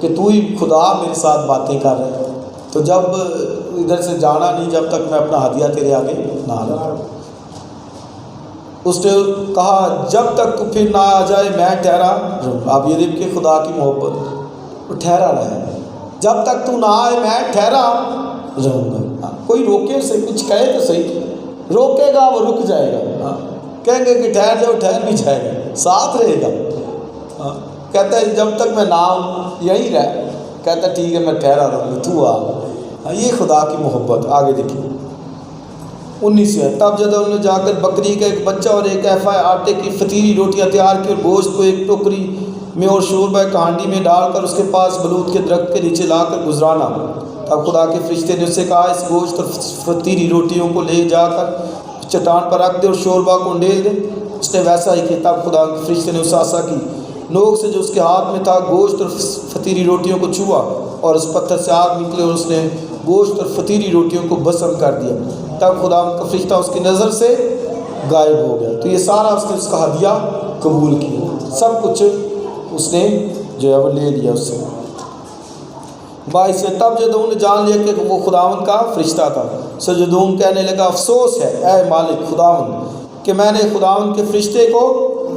[SPEAKER 1] کہ تو ہی خدا میرے ساتھ باتیں کر رہے ہیں، تو جب ادھر سے جانا نہیں جب تک میں اپنا ہدیہ تیرے آگے نہ رکھوں۔ اس نے کہا جب تک تو پھر نہ آ جائے میں ٹھہرا رہوں گا۔ آپ یہ دیکھ کے خدا کی محبت، وہ ٹھہرا رہا ہے، جب تک تو نہ آئے میں ٹھہرا رہوں گا۔ کوئی روکے اسے، کچھ کہے تو صحیح، روکے گا وہ رک جائے گا، کہیں گے کہ ٹھہر جاؤ ٹھہر بھی جائے گا، ساتھ رہے گا۔ کہتا ہے جب تک میں نہ آؤں یہیں رہ، کہتا ہے ٹھیک ہے میں ٹھہرا رہوں گا، تو آ۔ یہ خدا کی محبت. آگے دیکھیں 19 ہے. تب جب انہوں نے جا کر بکری کا ایک بچہ اور ایک ایفا آٹے کی فطیری روٹیاں تیار کی اور گوشت کو ایک ٹوکری میں اور شوربہ ایک ہانڈی میں ڈال کر اس کے پاس بلوت کے درخت کے نیچے لا کر گزرانا. تب خدا کے فرشتے نے اس سے کہا اس گوشت اور فطیری روٹیوں کو لے جا کر چٹان پر رکھ دے اور شوربہ کو انڈیل دے. اس نے ویسا ہی کیا. تب خدا کے فرشتے نے اس آسا کی نوک سے جو اس کے ہاتھ میں تھا گوشت اور فطیری روٹیوں کو چھوا اور اس پتھر سے آگ نکلے اور اس نے گوشت اور فطیری روٹیوں کو بسم کر دیا. تب خدا کا فرشتہ اس کی نظر سے غائب ہو گیا. تو یہ سارا اس نے اس کا ہدیہ قبول کیا, سب کچھ اس نے جو ہے وہ لے لیا اس سے. 22 سے تب جدون نے جان لیا کہ وہ خداوند کا فرشتہ تھا. سجدون کہنے لگا افسوس ہے اے مالک خداوند کہ میں نے خداوند کے فرشتے کو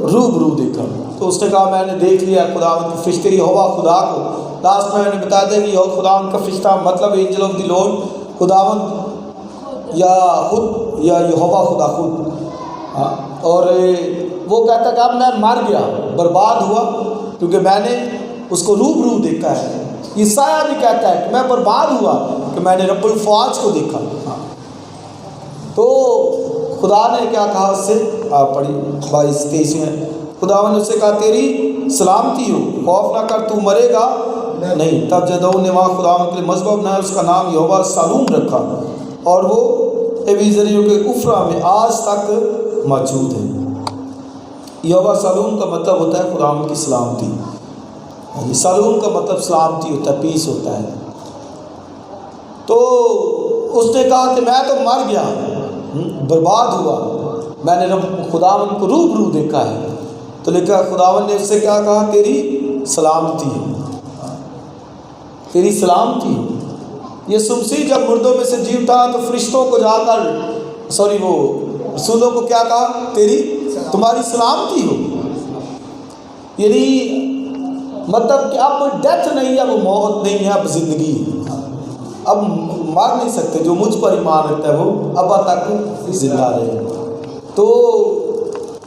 [SPEAKER 1] روبرو دیکھا. تو اس نے کہا میں نے دیکھ لیا خداوند کے فرشتے یہوہ خدا کو. لاسٹ میں نے بتا دیا کہ خداوند کا فرشتہ مطلب اینجل آف دی لارڈ خداوند یا خود یا یہوہ خدا خود. اور وہ کہتا کہ اب میں مر گیا برباد ہوا کیونکہ میں نے اس کو روبرو دیکھا ہے. عیسیٰ بھی کہتا ہے کہ میں برباد ہوا کہ میں نے رب الفواج کو دیکھا. تو خدا نے کیا کہا اس سے, آپ پڑھی 22-23 میں. خداوند نے اس سے کہا تیری سلامتی ہو, خوف نہ کر, تو مرے گا نہیں. تب جدعون نے وہاں خداوند کے لیے مذبح بنایا, اس کا نام یہوہ سالوم رکھا اور وہ ابیزریوں کے افرا میں آج تک موجود ہے. یہوہ سالوم کا مطلب ہوتا ہے خداوند کی سلامتی. سالوم کا مطلب سلامتی ہوتا ہے, پیس ہوتا ہے. تو اس نے کہا کہ میں تو مر گیا برباد ہوا, میں نے خداوند کو روبرو دیکھا ہے. تو لکھا خداوند نے اس سے کیا کہا تیری سلامتی ہے, تیری سلامتی. یہ مسیح جب مردوں میں سے جی اٹھا تو فرشتوں کو جا کر وہ رسولوں کو کیا کہا تیری تمہاری سلامتی ہو. یعنی مطلب کہ اب ڈیتھ نہیں ہے, وہ موت نہیں ہے, اب زندگی ہے. اب مار نہیں سکتے, جو مجھ پر ایمان رکھتا ہے وہ ابا تک زندہ رہے. تو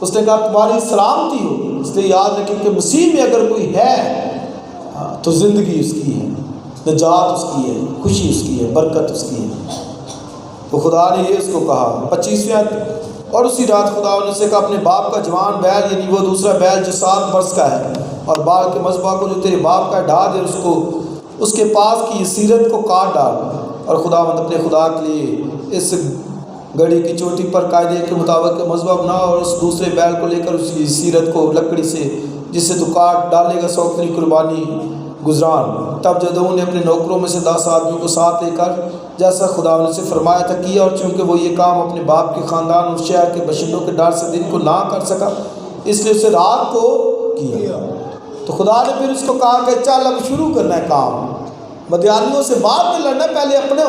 [SPEAKER 1] اس نے کہا تمہاری سلامتی ہو. اس لیے یاد رکھیں کہ مسیح میں اگر کوئی ہے تو زندگی اس کی ہے, نجات اس کی ہے, خوشی اس کی ہے, برکت اس کی ہے. تو خدا نے یہ اس کو کہا. 25ویں اور اسی رات خدا نے اسے کہا اپنے باپ کا جوان بیل یعنی وہ دوسرا بیل جو 7 برس کا ہے اور بال کے مذبح کو جو تیرے باپ کا ڈھا دے, اس کو اس کے پاس کی سیرت کو کاٹ ڈال. اور خداوند اپنے خدا کے لیے اس گڑی کی چوٹی پر قاعدے کے مطابق مذبح بنا اور اس دوسرے بیل کو لے کر اس کی سیرت کو لکڑی سے جس سے تو کاٹ ڈالے گا سوکھری قربانی گزران. تب جدعون نے اپنے نوکروں میں سے 10 آدمیوں کو ساتھ لے کر جیسا خداوند نے سے فرمایا تھا کیا, اور چونکہ وہ یہ کام اپنے باپ کے خاندان اور شہر کے باشندوں کے ڈر سے دن کو نہ کر سکا اس لیے اسے رات کو کیا. تو خدا نے پھر اس کو کہا کہ چل اب شروع کرنا ہے کام, مدیانیوں سے بعد میں لڑنا, پہلے اپنے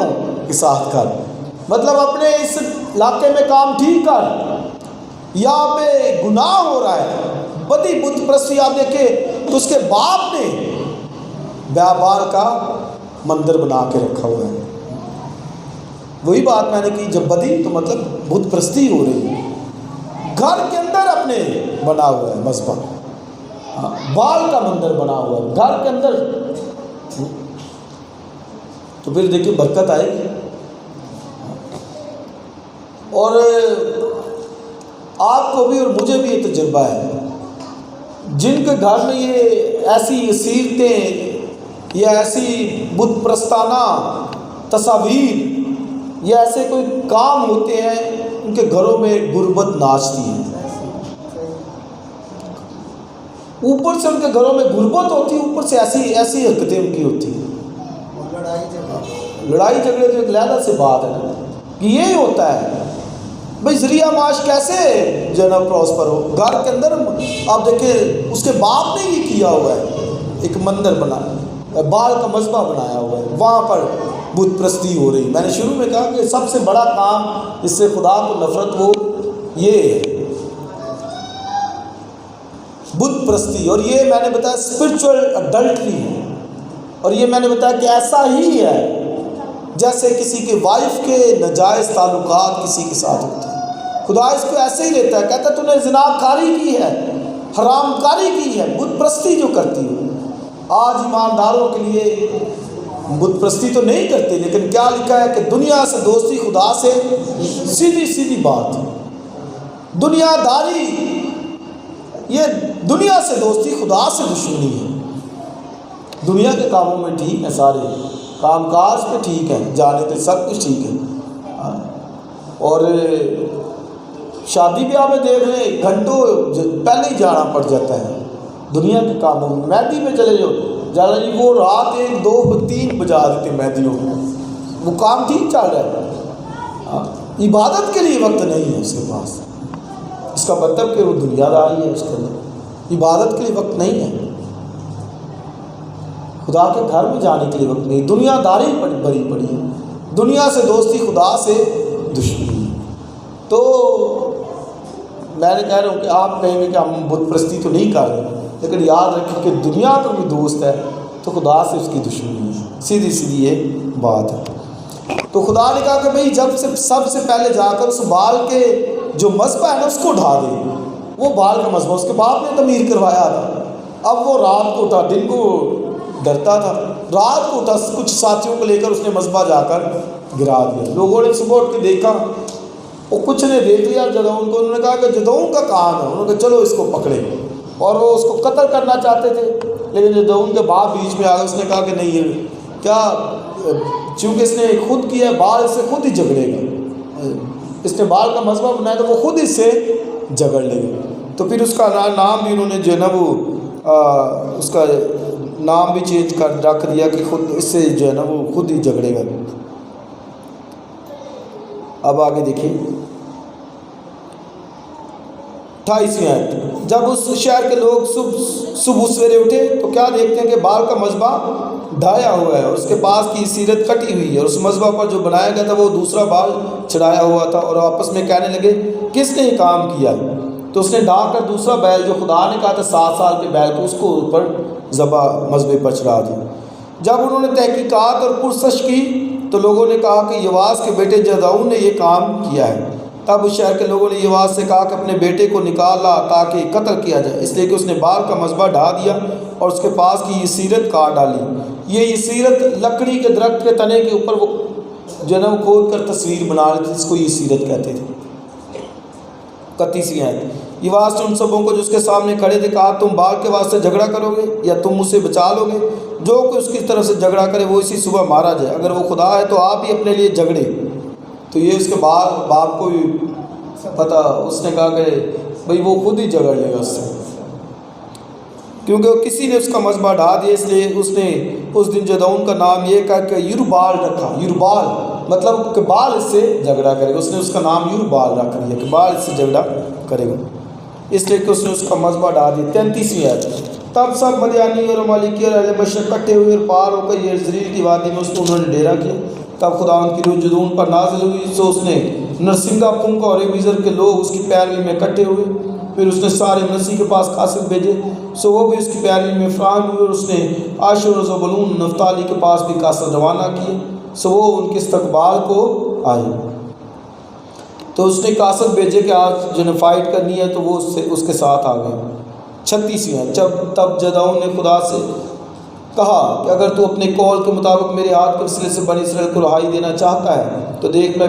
[SPEAKER 1] کے ساتھ کر. مطلب اپنے اس علاقے میں کام ٹھیک کر, یہاں پہ گناہ ہو رہا ہے, بدی بت پرستی. آپ دیکھیں تو اس کے باپ نے بیابال کا مندر بنا کے رکھا ہوا ہے. وہی بات میں نے کی, جب بدی تو مطلب بت پرستی ہو رہی ہے, گھر کے اندر اپنے بنا ہوا ہے مذبح, بال کا مندر بنا ہوا ہے گھر کے اندر. تو پھر دیکھیے برکت آئے گی. اور آپ کو بھی اور مجھے بھی یہ تجربہ ہے, جن کے گھر میں یہ ایسی سیرتیں یا ایسی بت پرستانہ تصاویر یا ایسے کوئی کام ہوتے ہیں, ان کے گھروں میں غربت ناچتی ہے. اوپر سے ان کے گھروں میں غربت ہوتی ہے, اوپر سے ایسی حرکتیں ان کی ہوتی ہیں. لڑائی جھگڑے تو ایک علیحدہ سے بات ہے کہ یہی ہوتا ہے. بھائی ذریعہ معاش کیسے جو ہے نا پراسپر ہو. گھر کے اندر آپ دیکھیں اس کے باپ نے یہ کیا ہوا ہے, ایک مندر بنا, بال کا مذبح بنایا ہوا ہے, وہاں پر بت پرستی ہو رہی. میں نے شروع میں کہا کہ سب سے بڑا کام اس سے خدا کو نفرت وہ یہ ہے بت پرستی. اور یہ میں نے بتایا اسپرچل اڈلٹری ہے. اور یہ میں نے بتایا کہ ایسا ہی ہے جیسے کسی کے وائف کے ناجائز تعلقات کسی کے ساتھ ہوتے ہیں. خدا اس کو ایسے ہی لیتا ہے, کہتا ہے تو نے زنا کاری کی ہے, حرام کاری کی ہے, بت پرستی جو کرتی ہو. آج ایمانداروں کے لیے بت پرستی تو نہیں کرتے، لیکن کیا لکھا ہے کہ دنیا سے دوستی خدا سے سیدھی سیدھی بات، دنیا داری، یہ دنیا سے دوستی خدا سے دشمنی ہے۔ دنیا کے کاموں میں ٹھیک ہیں، سارے کام کاج پہ ٹھیک ہے، جانے پہ سب کچھ ٹھیک ہے، اور شادی بیاہ میں دیکھ لیں گھنٹوں پہلے ہی جانا پڑ جاتا ہے دنیا کے کاموں میں۔ مہندی میں چلے جاؤ، جانا جی وہ رات 1 2 3 بجا دیتے مہندیوں میں، وہ کام ٹھیک چل رہا ہے، عبادت کے لیے وقت نہیں ہے اس کے پاس۔ اس کا مطلب کہ وہ دنیا داری ہے، اس کے اندر عبادت کے لیے وقت نہیں ہے، خدا کے گھر میں جانے کے لیے وقت نہیں، دنیا داری بڑی پڑی ہے، دنیا سے دوستی خدا سے دشمنی ہے۔ تو میں نے کہہ رہا ہوں کہ آپ کہیں گے کہ ہم بت پرستی تو نہیں کر رہے، لیکن یاد رکھیں کہ دنیا کا بھی دوست ہے تو خدا سے اس کی دشمنی ہے، سیدھی سیدھی یہ بات ہے۔ تو خدا نے کہا کہ بھئی جب سے سب سے پہلے جا کر اس بال کے جو مذبح ہے نا اس کو اٹھا دے، وہ بال کا مذبح اس کے باپ نے تعمیر کروایا تھا، اب وہ رات کو اٹھا، دن کو ڈرتا تھا، رات کو اٹھا، کچھ ساتھیوں کو لے کر اس نے مذبح جا کر گرا دیا۔ لوگوں نے صبح اٹھ کے دیکھا، وہ کچھ نے دیکھ لیا جدعون کو، انہوں نے کہا کہ جدعون کا کام ہے، انہوں نے کہا چلو اس کو پکڑے، اور وہ اس کو قتل کرنا چاہتے تھے، لیکن جدعون کے باپ بیچ میں آ گئے، اس نے کہا کہ نہیں ہے کیا، چونکہ اس نے خود کیا ہے، بال سے خود ہی جھگڑے گا، اس نے بال کا مذبح بنایا تو وہ خود اس سے جھگڑ لے گا۔ تو پھر اس کا نام بھی انہوں نے جو ہے نا وہ اس کا نام بھی چینج کر رکھ دیا کہ خود اس سے جو ہے نا وہ خود ہی جھگڑے گا۔ اب آگے دیکھیں 28ویں آیت، جب اس شہر کے لوگ صبح سویرے اٹھے تو کیا دیکھتے ہیں کہ بال کا مذبح ڈھایا ہوا ہے اور اس کے پاس کی سیرت کٹی ہوئی ہے، اور اس مذبح پر جو بنایا گیا تھا وہ دوسرا بال چڑھایا ہوا تھا، اور آپس میں کہنے لگے کس نے یہ کام کیا؟ تو اس نے ڈھا کر دوسرا بیل جو خدا نے کہا تھا 7 سال کے بیل کو، اس کو اوپر ذبح مذبح پر چڑھا دیا۔ جب انہوں نے تحقیقات اور پرسش کی تو لوگوں نے کہا کہ یواس کے بیٹے جدعون نے یہ کام کیا ہے۔ تب اس شہر کے لوگوں نے یواس سے کہا کہ اپنے بیٹے کو نکال لا تاکہ قتل کیا جائے، اس لیے کہ اس نے بال کا مذبح ڈھا دیا اور اس کے پاس کی یسیرت کاٹ ڈالی۔ یہ یسیرت لکڑی کے درخت کے تنے کے اوپر وہ جنم کھود کر تصویر بنا لی تھی، جس کو یسیرت کہتے تھے۔ 31ویں آیت، یواس نے ان سبوں کو جو اس کے سامنے کھڑے تھے کہا تم بال کے واسطے جھگڑا کرو گے یا تم مجھ سے بچا لو گے؟ جو کوئی اس کی طرف سے جھگڑا کرے وہ اسی صبح مارا جائے، اگر وہ خدا ہے تو آپ ہی اپنے لیے جھگڑے۔ تو یہ اس کے باپ کو بھی پتہ، اس نے کہا کہ بھئی وہ خود ہی جھگڑ لے گا اس سے، کیونکہ کسی نے اس کا مذبح ڈھا دیا، اس لیے اس نے اس دن جدعون کا نام یہ کہا کہ یربال رکھا۔ یربال مطلب کہ بال اس سے جھگڑا کرے گا، اس نے اس کا نام یربال رکھ دیا کہ بال اس سے جھگڑا کرے گا، اس لیے کہ اس نے اس کا مذبح ڈھا دیا۔ 33ویں آیت، تب سب مدیانی اور مالکی اور اہل مشرق اکٹھے ہوئے اور پار ہو کر یزریل کی وادی میں اس کو انہوں نے ڈیرا کیا۔ تب خدا ان کی روح جدعون پر نازل ہوئی، سو اس نے نرسنگا پھونکا اور ایبیزر کے لوگ اس کی پیروی میں اکٹھے ہوئے۔ پھر اس نے سارے مسیح کے پاس قاصد بھیجے، سو وہ بھی اس کی پیروی میں فراہم ہوئے، اور اس نے عاشر و زبولون نفتالی کے پاس بھی قاصد روانہ کیے، سو وہ ان کے استقبال کو آئے۔ تو اس نے قاصد بھیجے کہ آج جنہیں فائٹ کرنی ہے، تو وہ اس کے ساتھ آ گئے۔ 36ویں، تب جدعون نے خدا سے کہا کہ اگر تو اپنے قول کے مطابق میرے ہاتھ کے وسیلے سے بنی اسرائیل کو رہائی دینا چاہتا ہے تو دیکھ میں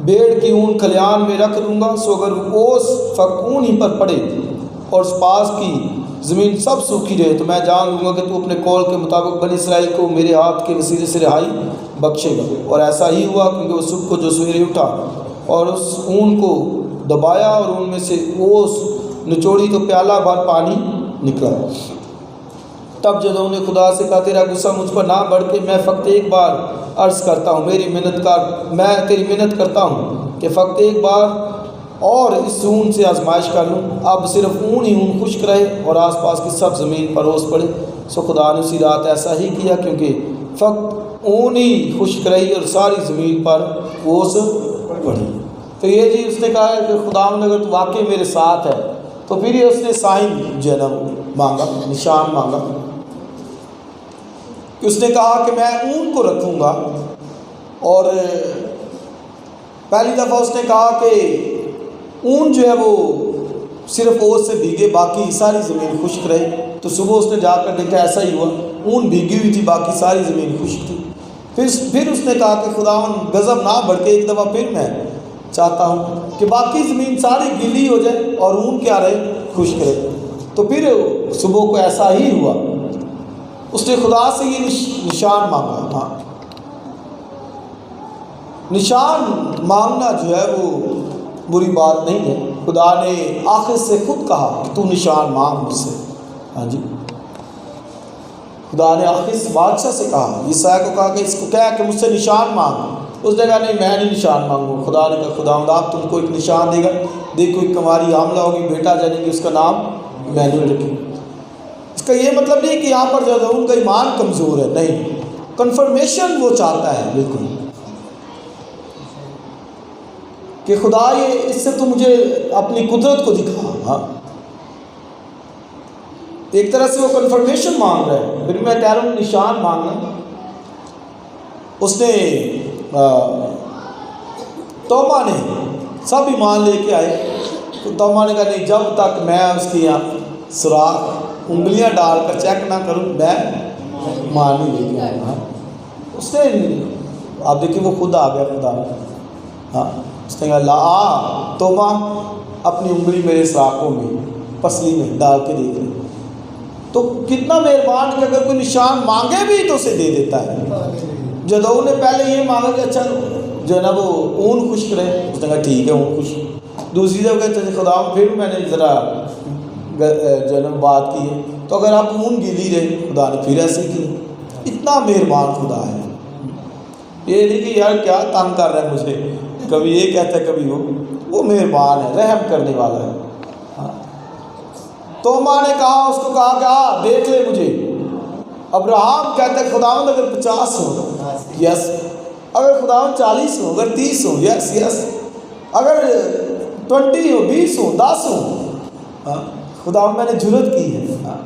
[SPEAKER 1] بھیڑ کی اون کھلیان میں رکھ دوں گا، سو اگر اوس فقط اون ہی پر پڑے اور اس پاس کی زمین سب سوکھی رہے تو میں جان لوں گا کہ تو اپنے قول کے مطابق بنی اسرائیل کو میرے ہاتھ کے وسیلے سے رہائی بخشے گا۔ اور ایسا ہی ہوا، کیونکہ وہ صبح کو جو سویرے اٹھا اور اس اون کو دبایا اور ان میں سے اوس نچوڑی تو پیالہ بھر پانی نکلا۔ تب جدعون نے خدا سے کہا تیرا غصہ مجھ پر نہ بڑھ کے میں فقط ایک بار عرض کرتا ہوں، میں تیری منت کرتا ہوں کہ فقط ایک بار اور اس اون سے آزمائش کر لوں، اب صرف اون ہی اون خشک رہے اور آس پاس کی سب زمین پر اوس پڑے۔ سو خدا نے اسی رات ایسا ہی کیا، کیونکہ فقط اون ہی خشک رہی اور ساری زمین پر اوس پڑی۔ تو یہ جی اس نے کہا ہے کہ خدا نے اگر تو واقعی میرے ساتھ ہے تو پھر یہ اس نے سائن جو ہے نا مانگا، نشان مانگا، کہ اس نے کہا کہ میں اون کو رکھوں گا، اور پہلی دفعہ اس نے کہا کہ اون جو ہے وہ صرف اوس سے بھیگے، باقی ساری زمین خشک رہی۔ تو صبح اس نے جا کر دیکھا ایسا ہی ہوا، اون بھیگی ہوئی تھی، باقی ساری زمین خشک تھی۔ پھر اس نے کہا کہ خداوند غضب نہ بڑھ کے ایک دفعہ پھر میں چاہتا ہوں کہ باقی زمین ساری گیلی ہو جائے اور اون کیا رہے، خشک رہے۔ تو پھر صبح کو ایسا ہی ہوا۔ اس نے خدا سے یہ نشان مانگا۔ ہاں، نشان مانگنا جو ہے وہ بری بات نہیں ہے۔ خدا نے آخر سے خود کہا کہ تو نشان مانگ مجھ سے۔ ہاں جی، خدا نے آخر سے بادشاہ سے کہا، یسایا کو کہا کہ اس کو کہا کہ مجھ سے نشان مانگ۔ اس نے کہا نہیں، میں نہیں نشان مانگوں۔ خدا نے کہا خداوند آپ تم کو ایک نشان دے گا، دیکھو ایک کماری حاملہ ہوگی، بیٹا جانے گی، اس کا نام ایمانویل رکھیں۔ اس کا یہ مطلب نہیں کہ یہاں پر جو ہے ان کا ایمان کمزور ہے، نہیں، کنفرمیشن وہ چاہتا ہے بالکل کہ خدا یہ اس سے تو مجھے اپنی قدرت کو دکھا۔ ہاں، ایک طرح سے وہ کنفرمیشن مانگ رہا ہے۔ پھر میں کہہ رہا ہوں نشان مانگنا۔ اس نے توبہ نے سب ایمان لے کے آئے، تو توبہ نے کہا نہیں، جب تک میں اس کی سوراخ انگلیاں ڈال کر چیک نہ کروں میں ایمان نہیں لے کے آؤں۔ اس نے، آپ دیکھیں وہ خود آ گیا خدا۔ ہاں، اس نے کہا لا توبہ اپنی انگلی میرے سراخوں میں پسلی میں ڈال کے دیکھ لیں۔ تو کتنا مہربان کہ اگر کوئی نشان مانگے بھی تو اسے دے دیتا ہے۔ جدو نے پہلے یہ مانگا کہ اچھا جو ہے نا وہ اون خشک رہے، اس نے کہا ٹھیک ہے اون خشک۔ دوسری جگہ کہتے خدا پھر میں نے ذرا جو ہے نا بات کی ہے، تو اگر آپ اون گیلی رہے، خدا نے پھر ایسے کی۔ اتنا مہربان خدا ہے، یہ نہیں کہ یار کیا تنگ کر رہا ہے مجھے، کبھی یہ کہتا ہے کبھی وہ مہربان ہے، رحم کرنے والا ہے۔ ہاں، تو ماں نے کہا، اس کو کہا کہ دیکھ لے مجھے۔ ابراہم کہتا ہے خداوند اگر 50 ہو، یس، اگر خداوند 40 ہو، اگر 30 ہو، یس یس، اگر 20 ہو، 20 ہو، 10 ہو، ہاں خداوند میں نے جرت کی ہے۔ ہاں،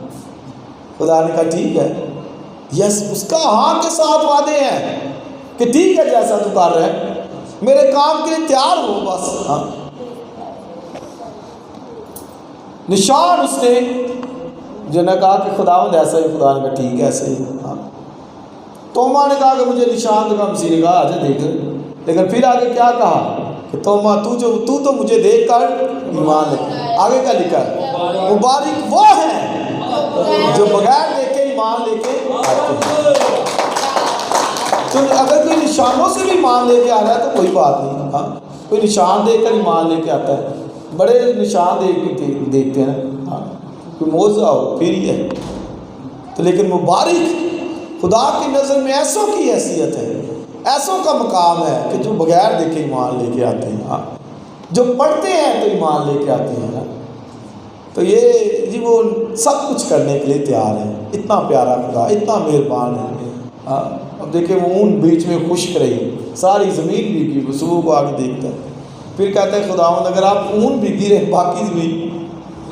[SPEAKER 1] خدا نے کہا ٹھیک ہے، یس، اس کا ہاں کے ساتھ وعدے ہیں کہ ٹھیک ہے جیسا تو کر رہا ہے، میرے کام کے لیے تیار ہو بس۔ ہاں، نشان اس نے جو نے کہا کہ خداوند ایسا ہی، خدا نے کہا ٹھیک ہے ایسا ہی۔ ہاں، توما نے کہا کہ مجھے نشان دکھا، مسیح نے کہا آجا دیکھ، لیکن پھر آگے کیا کہا کہ توما تو تو مجھے دیکھ کر ایمان لے۔ آگے کیا لکھا ہے؟ مبارک وہ ہیں جو بغیر دیکھے ایمان لے کے آتے ہیں۔ تو اگر کوئی نشانوں سے بھی ایمان لے کے آ رہا ہے تو کوئی بات نہیں۔ ہاں، کوئی نشان دیکھ کر ایمان لے کے آتا ہے، بڑے نشان دیکھتے ہیں۔ ہاں، کوئی معجزہ ہو پھر ہی ہے تو، لیکن مبارک خدا کی نظر میں ایسوں کی حیثیت ہے، ایسوں کا مقام ہے کہ جو بغیر دیکھے ایمان لے کے آتے ہیں۔ ہاں، جو پڑھتے ہیں تو ایمان لے کے آتے ہیں۔ تو یہ جی وہ سب کچھ کرنے کے لیے تیار ہے۔ اتنا پیارا خدا، اتنا مہربان ہے۔ ہاں، اب دیکھیں وہ اون بیچ میں خشک رہی، ساری زمین بھیگی، وہ صبح کو آگے دیکھتا ہے، پھر کہتا ہے خداوند اگر آپ اون بھیگی رہے باقی زمین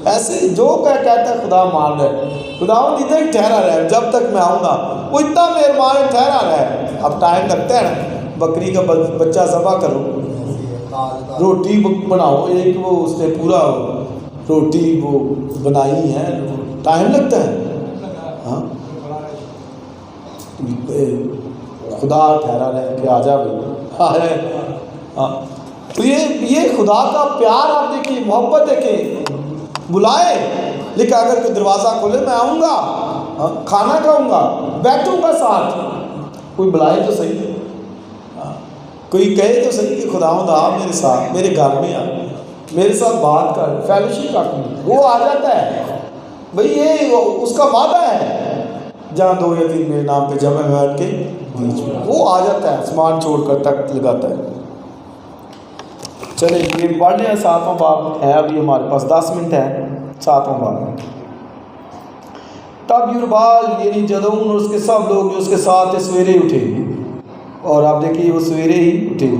[SPEAKER 1] ایسے جو کہتا ہے خدا مان رہے، خداوند ادھر ہی ٹھہرا رہے جب تک میں آؤں گا۔ وہ اتنا مہربان ہے، ٹھہرا رہے۔ اب ٹائم لگتا ہے نا، بکری کا بچہ ذبح کرو، روٹی بناؤ، ایک وہ اس نے پورا روٹی وہ بنائی ہے، ٹائم لگتا ہے۔ ہاں، خدا ٹھہرا رہے کہ آ جا بھائی۔ ہاں، تو یہ خدا کا پیار آپ دیکھیے، محبت ہے کہ بلائے، لیکن اگر کوئی دروازہ کھولے میں آؤں گا، کھانا کھاؤں گا، بیٹھوں گا ساتھ، کوئی بلائے تو صحیح، کوئی کہے تو صحیح کہ خداوند آ میرے ساتھ، میرے گھر میں آ، میرے ساتھ بات کر، فیلوشپ کر، وہ آ جاتا ہے بھئی، یہ اس کا وعدہ ہے، جہاں 2 یا 3 میرے نام پہ جمع بیٹھ کے بیچ میں وہ آ جاتا ہے، آسمان چھوڑ کر تخت لگاتا ہے۔ چلیں یہ پڑھ لیں، 7واں باب ہے ابھی ہمارے پاس 10 منٹ ہے۔ 7واں باب، تب یربال یعنی جدعون اور اس کے سب لوگ جو اس کے ساتھ سویرے اٹھے، اور آپ دیکھیے وہ سویرے ہی اٹھے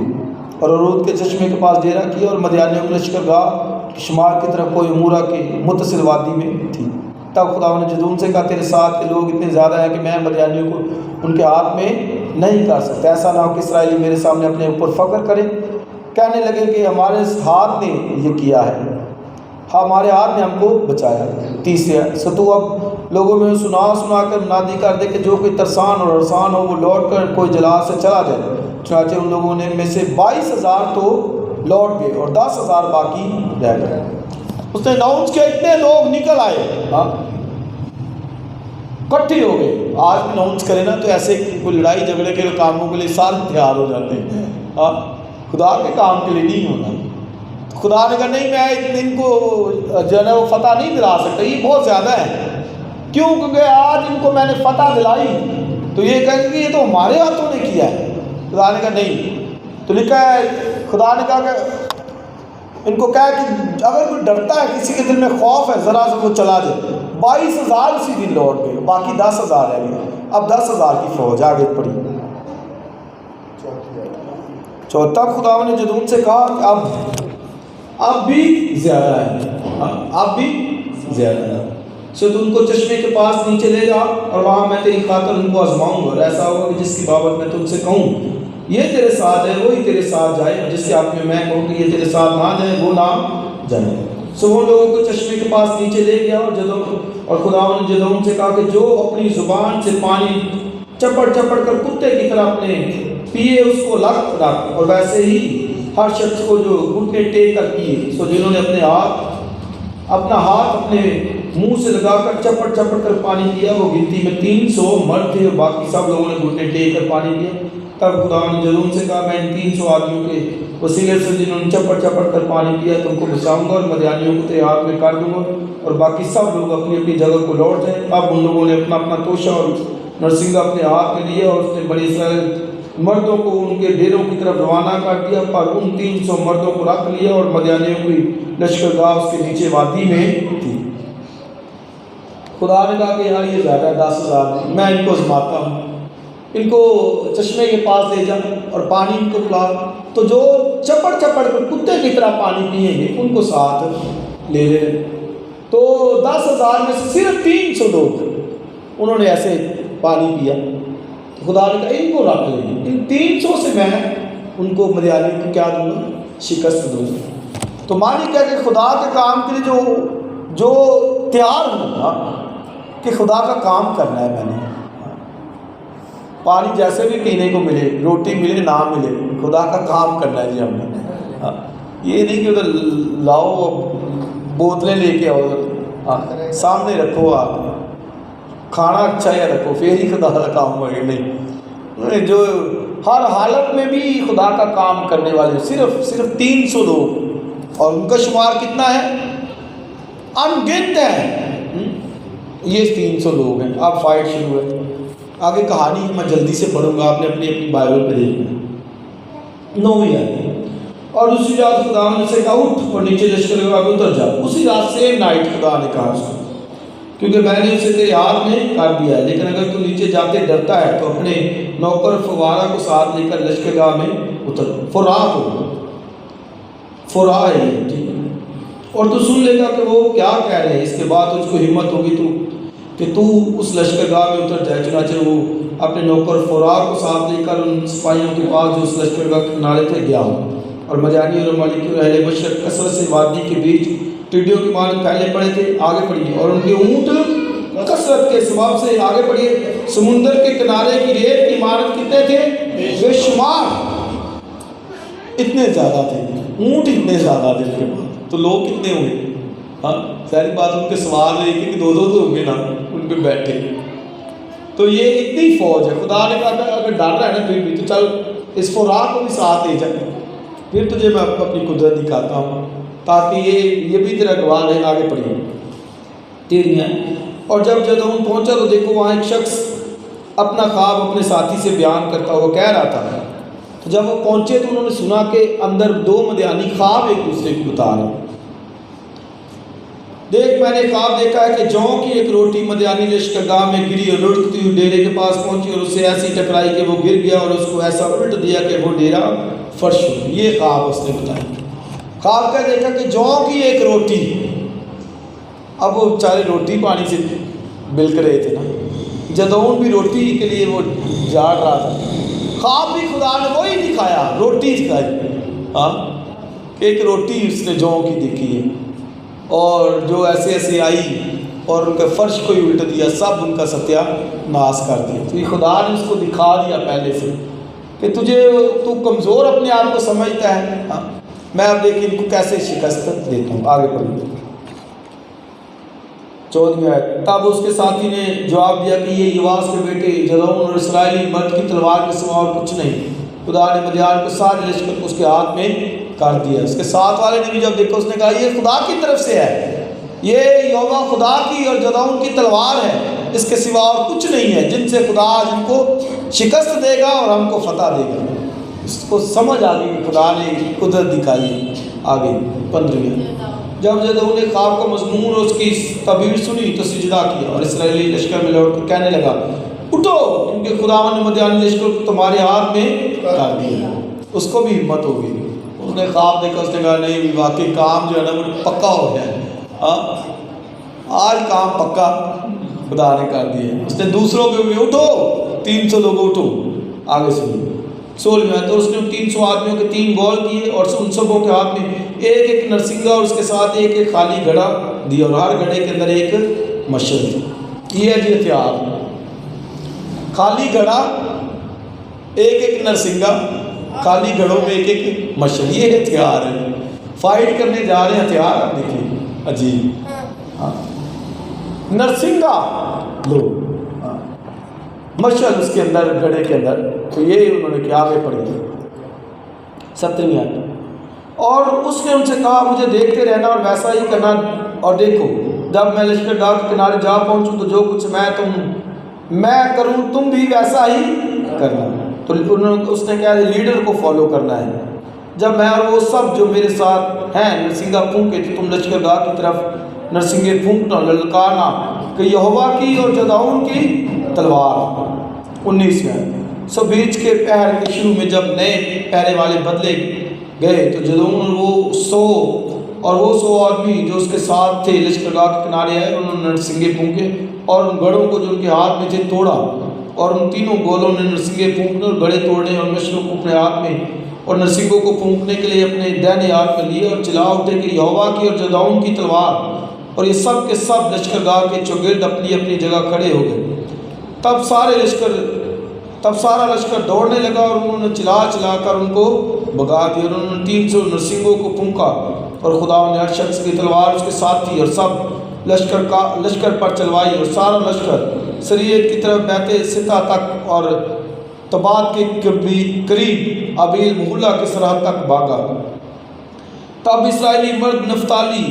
[SPEAKER 1] اور عروت کے چشمے کے پاس ڈیرا کیا، اور مدیانیوں کی لشکر گاہ شمال کی طرف کوئی امورہ کے متصل وادی میں تھی۔ تب خدا نے جدعون سے کہا تیرے ساتھ کے لوگ اتنے زیادہ ہیں کہ میں مدیانیوں کو ان کے ہاتھ میں نہیں کر سکتا، ایسا نہ ہو کہ اسرائیلی میرے سامنے اپنے اوپر فخر کریں، کہنے لگے کہ ہمارے ہاتھ نے یہ کیا ہے۔ ہمارے ہاتھ نے ہم کو بچایا۔ تیسرا سو تو اب لوگوں میں سنا کر منادی کر دے کہ جو کوئی ترسان اور ارسان ہو وہ لوٹ کر کوئی جلال سے چلا جائے۔ چنانچہ ان لوگوں نے میں سے 22,000 تو لوٹ گئے اور 10,000 باقی رہ گئے۔ اس نے اناؤنس کیا، اتنے لوگ نکل آئے، کٹھے ہو گئے۔ آج بھی اناؤنس کرے نا تو ایسے کوئی لڑائی جھگڑے کے کاموں کے لیے سارے تیار ہو جاتے ہیں، خدا کے کام کے لیے نہیں ہونا۔ خدا نے کہا نہیں، میں ان کو جو ہے نا وہ فتح نہیں دلا سکتا، یہ بہت زیادہ ہے۔ کیوں؟ کیونکہ آج ان کو میں نے فتح دلائی تو یہ کہیں گے کہ یہ تو ہمارے ہاتھوں نے کیا ہے۔ خدا نے کہا نہیں، تو لکھا ہے خدا نے کہا کہ ان کو کہا کہ اگر کوئی ڈرتا ہے، کسی کے دل میں خوف ہے، ذرا سے وہ چلا جائے۔ 22,000 اسی دن لوٹ گئے، باقی 10,000 رہ گئے۔ اب 10,000 کی فوج آگے پڑی۔ تب خدا نے جدعون سے کہا کہ اب بھی زیادہ ہے، اب بھی زیادہ ہے، سو تو ان کو چشمے کے پاس نیچے لے جا اور وہاں میں تیری خاطر ان کو آزماؤں گا، اور ایسا ہوگا کہ جس کی بابت میں تم سے کہوں یہ تیرے ساتھ ہے وہی تیرے ساتھ جائے، اور جس کے آپ میں کہوں کہ یہ تیرے ساتھ نہ جائے وہ نہ جائے۔ سو وہ لوگوں کو چشمے کے پاس نیچے لے گیا، اور خدا نے جدعون سے کہا کہ جو اپنی زبان سے پانی چپڑ چپڑ کر کتے کی طرح اپنے پیے اس کو رکھ، اور ویسے ہی ہر شخص کو جو گھٹنے ٹیک کر پیے۔ سو جنہوں نے اپنا ہاتھ اپنے منہ سے لگا کر چپڑ چپڑ کر پانی پیا، وہ گنتی میں 300 مرد تھے، اور باقی سب لوگوں نے گھٹنے ٹیک کر پانی پیا۔ تب خدا نے جدعون سے کہا میں ان 300 آدمیوں کے وسیلے سے جنہوں نے چپڑ چپڑ کر پانی پیا تم کو بچاؤں گا، اور مدیانیوں کو تیرے ہاتھ میں کر دوں گا، اور باقی سب لوگ اپنی اپنی جگہ کو لوٹ جائیں۔ اب ان لوگوں نے اپنا اپنا توشہ اور نرسنگا اپنے ہاتھ میں لیا، اور اس نے بڑی سارے مردوں کو ان کے ڈیروں کی طرف روانہ کر دیا، پر ان 300 مردوں کو رکھ لیا، اور مدیانیوں کی لشکرگاہ اس کے نیچے وادی میں تھی۔ خدا نے کہا کہ یار یہ زیادہ 10,000 میں ان کو آزماتا ہوں، ان کو چشمے کے پاس لے جا اور پانی ان کو پلا، تو جو چپڑ چپڑ کر کتے کی طرح پانی پئیں گے ان کو ساتھ لے لے۔ تو 10,000 میں سے صرف 300 لوگ انہوں نے ایسے پانی پیا۔ خدا نے کہا ان کو رکھ لیں، ان 300 سے میں ان کو مدیانیوں کو کیا دوں گا، شکست دوں گا۔ تو مالک ہے کہ خدا کے کام کے لیے جو تیار ہوں کہ خدا کا کام کرنا ہے، میں نے پانی جیسے بھی پینے کو ملے، روٹی ملے نہ ملے، خدا کا کام کرنا ہے جی ہم نے۔ یہ نہیں کہ ادھر لاؤ بوتلیں لے کے آؤ، سامنے رکھو، آپ کھانا اچھا یا رکھو پھر ہی خدا کا کام ہوگا۔ نہیں، جو ہر حالت میں بھی خدا کا کام کرنے والے صرف 300 لوگ، اور ان کا شمار کتنا ہے، ان گنت ہے، یہ 300 لوگ ہیں۔ اب فائٹ شروع ہے، آگے کہانی میں جلدی سے پڑھوں گا، آپ نے اپنی بائبل پہ دیکھنا۔ 9ویں آیت، اور اسی رات خدا نے سے کہا اٹھ اور نیچے لشکرگاہ میں اتر جا۔ اسی رات سیم نائٹ خدا نے کہا اس کو، کیونکہ میں نے اسے تیرے ہاتھ میں کر دیا ہے، لیکن اگر تو نیچے جاتے ڈرتا ہے تو اپنے نوکر فوارہ کو ساتھ لے کر لشکرگاہ میں اتر۔ فراہ ہے یہ، ٹھیک ہے، اور تو سن لے گا کہ وہ کیا کہہ رہے ہیں، اس کے بعد تجھ کو ہمت ہوگی کہ تو اس لشکرگاہ میں اتر جائے۔ چنانچہ وہ اپنے نوکر فراہ کو ساتھ لے کر ان سپاہیوں کے پاس جو اس لشکرگاہ کے کنارے تھے گیا، اور مدیانی اور مالکی اور اہل مشرق کثرت سے وادی کے بیچ ٹڈیوں کی مانند پھیلے پڑے تھے۔ آگے پڑھیے، اور ان کے اونٹ کثرت کے سبب سے، آگے پڑھیے، سمندر کے کنارے کی ریت کی مانند کتنے تھے، بے شمار، اتنے زیادہ تھے، اونٹ اتنے زیادہ تھے ان کے پاس، تو لوگ کتنے ہوئے، ہاں ساری بات ان کے سوال ہے کہ 2 تو ہوں گے نا ان پہ بیٹھے۔ تو یہ اتنی فوج ہے۔ خدا نے کہا کہ اگر ڈر رہا ہے نا پھر بھی تو چل اس فراق کو بھی ساتھ لے جائے، پھر تجھے میں اپنی قدرت دکھاتا ہوں، تاکہ یہ بھی تیرا گواہ ہے۔ آگے پڑھیے 13۔ اور جب جدعون پہنچا تو دیکھو وہاں ایک شخص اپنا خواب اپنے ساتھی سے بیان کرتا ہوا کہہ رہا تھا۔ تو جب وہ پہنچے تو انہوں نے سنا کہ اندر 2 مدیانی خواب ایک دوسرے کو بتا رہے ہیں۔ دیکھ میں نے خواب دیکھا ہے کہ جوں کی ایک روٹی مدیانی لشکرگاہ میں گری اور لڑکتی ہوئی ڈیرے کے پاس پہنچی، اور اسے ایسی ٹکرائی کہ وہ گر گیا، اور اس کو ایسا الٹ دیا کہ وہ ڈیرا فرش ہو۔ یہ خواب اس نے بتایا۔ خواب کا دیکھا کہ جوں کی ایک روٹی، اب وہ بیچارے روٹی پانی سے بلک رہے تھے نا، جدعون بھی روٹی کے لیے وہ جاڑ رہا تھا۔ خواب بھی خدا نے وہی دکھایا، روٹی دکھائی، ہاں ایک روٹی اس نے جوں کی دیکھی ہے، اور جو ایسے ایسے آئی اور ان کے فرش کو ہی الٹ دیا، سب ان کا ستیہ ناش کر دیا۔ تو یہ خدا نے اس کو دکھا دیا پہلے سے کہ تو کمزور اپنے آپ کو سمجھتا ہے، ہاں میں اب دیکھیں ان کو کیسے شکست دیتا ہوں۔ آگے پڑھیے 14ویں آیت۔ تب اس کے ساتھی نے جواب دیا کہ یہ یواس کے بیٹے جدعون اور اسرائیلی مرد کی تلوار کے سوا اور کچھ نہیں، خدا نے مدیان کو سارے لشکر کو اس کے ہاتھ میں کر دیا۔ اس کے ساتھ والے نے بھی جب دیکھا، اس نے کہا یہ خدا کی طرف سے ہے، یہ یہوہ خدا کی اور جدعون کی تلوار ہے، اس کے سوا اور کچھ نہیں ہے جن سے خدا آج ان کو شکست دے گا اور ہم کو فتح دے گا۔ اس کو سمجھ آ گئی کہ خدا نے قدرت دکھائی۔ آگے 15ویں۔ جب جدعون نے خواب کا مضمون اور اس کی تعبیر سنی تو سجدہ کیا اور اسرائیلی لشکر میں لوٹ کر کہنے لگا اٹھو، کیونکہ خداوند نے مدیانی لشکر کو تمہارے ہاتھ میں کر دیا۔ اس کو بھی ہمت ہو گئی، اس نے خواب دیکھا، اس نے کہا نہیں واقعی کام جو ہے نا وہ پکا ہو گیا ہے، آج کام پکا خدا نے کر دیا۔ اس نے دوسروں کے بھی اٹھو، 300 لوگ اٹھو۔ آگے سنیے 16ویں۔ تو اس نے 300 آدمیوں کے 3 گول کیے اور ان سبوں کے ہاتھ میں ایک ایک نرسنگا اور اس کے ساتھ ایک ایک خالی گھڑا دیا اور ہر گھڑے کے اندر ایک مشعل تھی۔ یہ ہے جی ہتھیار، خالی گھڑا، ایک ایک نرسنگا، خالی گھڑوں میں ایک ایک مشعل، یہ ہتھیار ہے۔ فائٹ کرنے جا رہے ہیں، ہتھیار آپ دیکھیے عجیب، ہاں نرسنگا لو، مشعل اس کے اندر گھڑے کے اندر۔ تو یہ انہوں نے کیا آگے پڑھی تھی 17ویں آیت۔ اور اس نے ان سے کہا مجھے دیکھتے رہنا اور ویسا ہی کرنا، اور دیکھو جب میں لشکر گاہ کے کنارے جا پہنچوں تو جو کچھ میں کروں تم بھی ویسا ہی کرنا۔ تو اس نے کہا لیڈر کو فالو کرنا ہے۔ جب میں اور وہ سب جو میرے ساتھ ہیں نرسنگا پھونکے تو تم لشکر گاہ کی طرف نرسنگے پھونکنا، للکارنا کہ یہوہ کی اور جدعون کی تلوار۔ 19ویں۔ سو بیچ کے پہر کے شروع میں جب نئے پہرے والے بدلے گئے تو جدعون اور وہ 100 آدمی جو اس کے ساتھ تھے لشکر گاہ کے کنارے آئے، انہوں نے نرسنگے پھونکے اور ان گڑھوں کو جو ان کے ہاتھ میں تھے توڑا، اور ان تینوں گولوں نے نرسنگے پھونکنے اور گڑھے توڑنے اور مشلوں کو اپنے ہاتھ میں اور نرسنگوں کو پھونکنے کے لیے اپنے دہنے ہاتھ میں لیے اور چلا اٹھے کہ یہوہ کی اور جدعون کی تلوار، اور یہ سب کے سب لشکر گاہ کے چوگرد اپنی اپنی جگہ کھڑے ہو گئے۔ تب سارا لشکر دوڑنے لگا اور انہوں نے چلا چلا کر ان کو بھگا دیا، اور انہوں نے 300 نرسنگوں کو پھونکا، اور خدا نے ہر شخص کی تلوار اس کے ساتھ تھی اور سب لشکر پر چلوائی، اور سارا لشکر سریت کی طرف بیت ستا تک اور تبات کے قریب ابیل محلہ کی سرحد تک بھاگا۔ تب اسرائیلی مرد نفتالی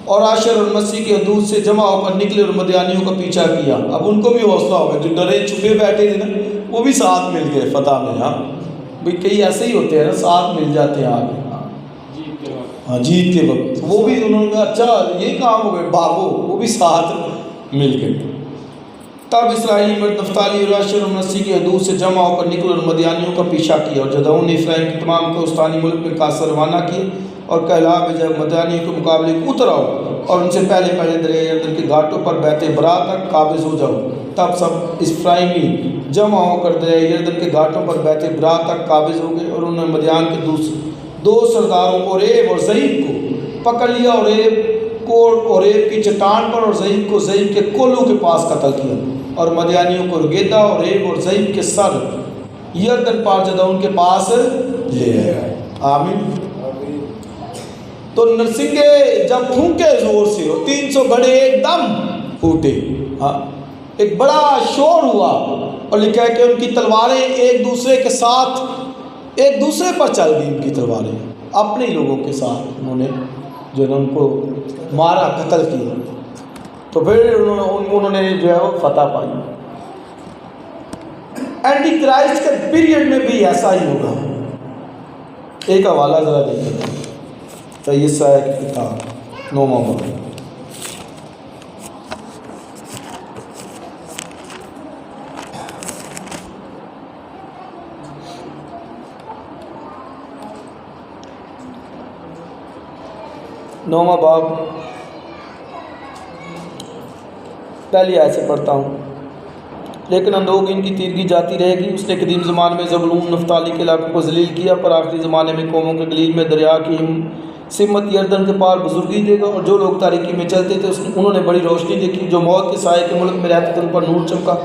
[SPEAKER 1] اور عاشر اور مسیح کے حدود سے جمع ہو کر نکلے اور مدیانیوں کا پیچھا کیا۔ اب ان کو بھی حوصلہ ہو گیا، جو ڈرے چھپے بیٹھے تھے نا وہ بھی ساتھ مل گئے فتح میں۔ ہاں بھئی کئی ایسے ہی ہوتے ہیں نا، ساتھ مل جاتے ہیں آگے، ہاں جیت کے وقت وہ بھی انہوں نے کہا اچھا یہ کام ہو گئے بھاگو، وہ بھی ساتھ مل گئے۔ تب اسرائیلی مرد نفتالی اور عاشر اور مسیح کے حدود سے جمع ہو کر نکلے اور مدیانیوں کا پیچھا کیا، اور جدعون نے اسرائیل کے تمام کوستانی ملک میں قاصد روانہ کیے اور کہلا بھیجا مدیانیوں کے مقابلے کو اتر آؤ اور ان سے پہلے دریائے اردن کے گھاٹوں پر بیت برا تک قابض ہو جاؤ۔ تب سب اسرائیلی جمع ہو کر دریائے اردن کے گھاٹوں پر بیت برا تک قابض ہو گئے، اور انہوں نے مدیان کے 2 سرداروں اوریب اور زئیب کو پکڑ لیا، اوریب کو اوریب کی چٹان پر اور زئیب کو زئیب کے کولوں کے پاس قتل کیا، اور مدیانیوں کو رگیدہ اوریب اور زئیب کے سر یردن پار جدعون کے پاس لے آئے۔ آمین۔ تو نرسنگے جب پھونکے زور سے اور 300 گھڑے ایک دم پھوٹے، ہاں ایک بڑا شور ہوا، اور لکھا ہے کہ ان کی تلواریں ایک دوسرے کے ساتھ ایک دوسرے پر چل گئی، ان کی تلواریں اپنے لوگوں کے ساتھ انہوں نے جو ان کو مارا قتل کیا، تو پھر انہوں نے جو ہے وہ فتح پائی۔ اینٹی کرائسٹ کے پیریڈ میں بھی ایسا ہی ہوگا۔ ایک حوالہ ذرا دیکھیں، فیصہ کی کتاب 9واں باب۔ نوواں باب پہلی آیت سے پڑھتا ہوں۔ لیکن اندوہ ان کی تیرگی جاتی رہے گی، اس نے قدیم زمانے میں زبولون نفتالی کے علاقوں کو ذلیل کیا، پر آخری زمانے میں قوموں کے گلیل میں دریا کی سمت یردن کے پار بزرگی دے گا، اور جو لوگ تاریکی میں چلتے تھے انہوں نے بڑی روشنی دیکھی، جو موت کے سائے کے ملک میں رہتے تھے ان پر نور چمکا۔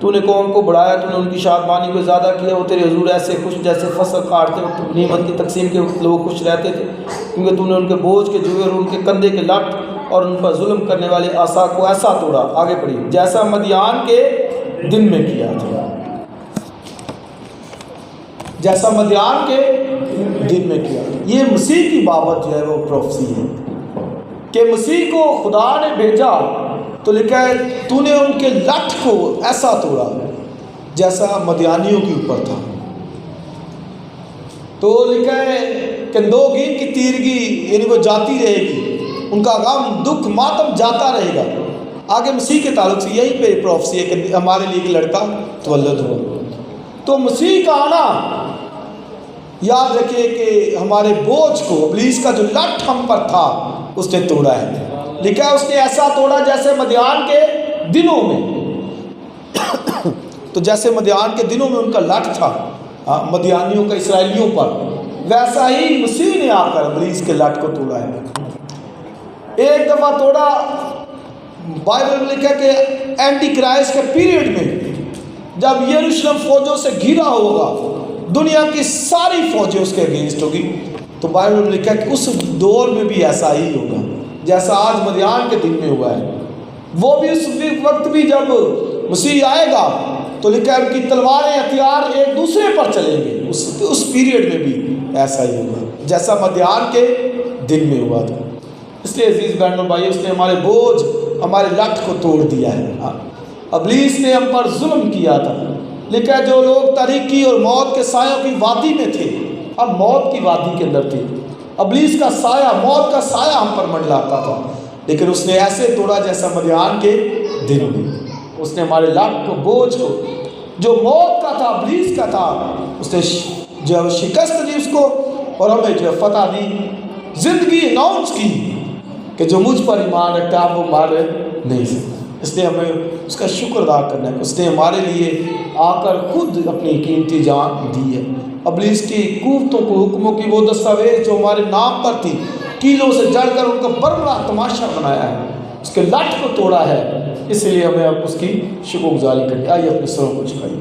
[SPEAKER 1] تو نے قوم کو بڑھایا، تو نے ان کی شادمانی کو زیادہ کیا، وہ تیرے حضور ایسے خوش جیسے فصل کاٹتے وقت غنیمت کی تقسیم کے وقت لوگ خوش رہتے تھے، کیونکہ تو نے ان کے بوجھ کے جوئے اور ان کے کندھے کے لٹ اور ان پر ظلم کرنے والے عصا کو ایسا توڑا، آگے پڑھیے، جیسا مدیان کے دن میں کیا تھا، جیسا مدیان کے دن میں کیا تھا۔ یہ مسیح کی بابت جو ہے وہ پروفیسی ہے کہ مسیح کو خدا نے بھیجا تو لکھا ہے تو نے ان کے لٹ کو ایسا توڑا جیسا مدیانیوں کے اوپر تھا۔ تو لکھا ہے کہ اندوہگین کی تیرگی یعنی وہ جاتی رہے گی، ان کا غم دکھ ماتم جاتا رہے گا۔ آگے مسیح کے تعلق سے یہی پہ پروفیسی ہے کہ ہمارے لیے ایک لڑکا تولد ہو۔ تو مسیح کا آنا یاد رکھے کہ ہمارے بوجھ کو، ابلیس کا جو لٹ ہم پر تھا اس نے توڑا ہے۔ لکھا ہے اس نے ایسا توڑا جیسے مدیان کے دنوں میں تو جیسے مدیان کے دنوں میں ان کا لٹ تھا مدیانیوں کا اسرائیلیوں پر، ویسا ہی مسیح نے آ کر ابلیس کے لٹ کو توڑا ہے۔ ایک دفعہ توڑا، بائبل میں لکھا کہ اینٹی کرائسٹ کے پیریڈ میں جب یروشلم فوجوں سے گھرا ہوگا، دنیا کی ساری فوجیں اس کے اگینسٹ ہوگی، تو بائبل میں لکھا کہ اس دور میں بھی ایسا ہی ہوگا جیسا آج مدیان کے دن میں ہوا ہے۔ وہ بھی اس وقت بھی جب مسیح آئے گا تو لکھا ہے ان کی تلواریں ہتھیار ایک دوسرے پر چلیں گے، اس پیریڈ میں بھی ایسا ہی ہوگا جیسا مدیان کے دن میں ہوا تھا۔ اس لیے عزیز بہنوں بھائی، اس نے ہمارے بوجھ، ہمارے لٹ کو توڑ دیا ہے۔ ابلیس نے ہم پر ظلم کیا تھا، لکھا ہے جو لوگ تاریکی اور موت کے سایوں کی وادی میں تھے، اب موت کی وادی کے اندر تھے۔ ابلیس کا سایہ، موت کا سایہ ہم پر منڈلاتا تھا، لیکن اس نے ایسے توڑا جیسا مدیان کے دن میں۔ اس نے ہمارے لٹ کو، بوجھ کو، جو موت کا تھا، ابلیس کا تھا، اس نے جو ہے شکست دی اس کو، اور ہمیں جو ہے فتح دی، زندگی اناؤنس کی کہ جو مجھ پر ایمان رکھتا ہے وہ مارے نہیں سکتا۔ اس لیے ہمیں اس کا شکر ادا کرنا ہے، اس نے ہمارے لیے آ کر خود اپنی قیمتی جان دی ہے۔ ابلیس کی قوتوں کو، حکموں کی وہ دستاویز جو ہمارے نام پر تھی، کیلوں سے جڑ کر ان کو برملا تماشا بنایا ہے، اس کے لٹ کو توڑا ہے، اس لیے ہمیں اب اس کی شکر گزاری کریں۔ آئیے اپنے سروں کو جھکائیے۔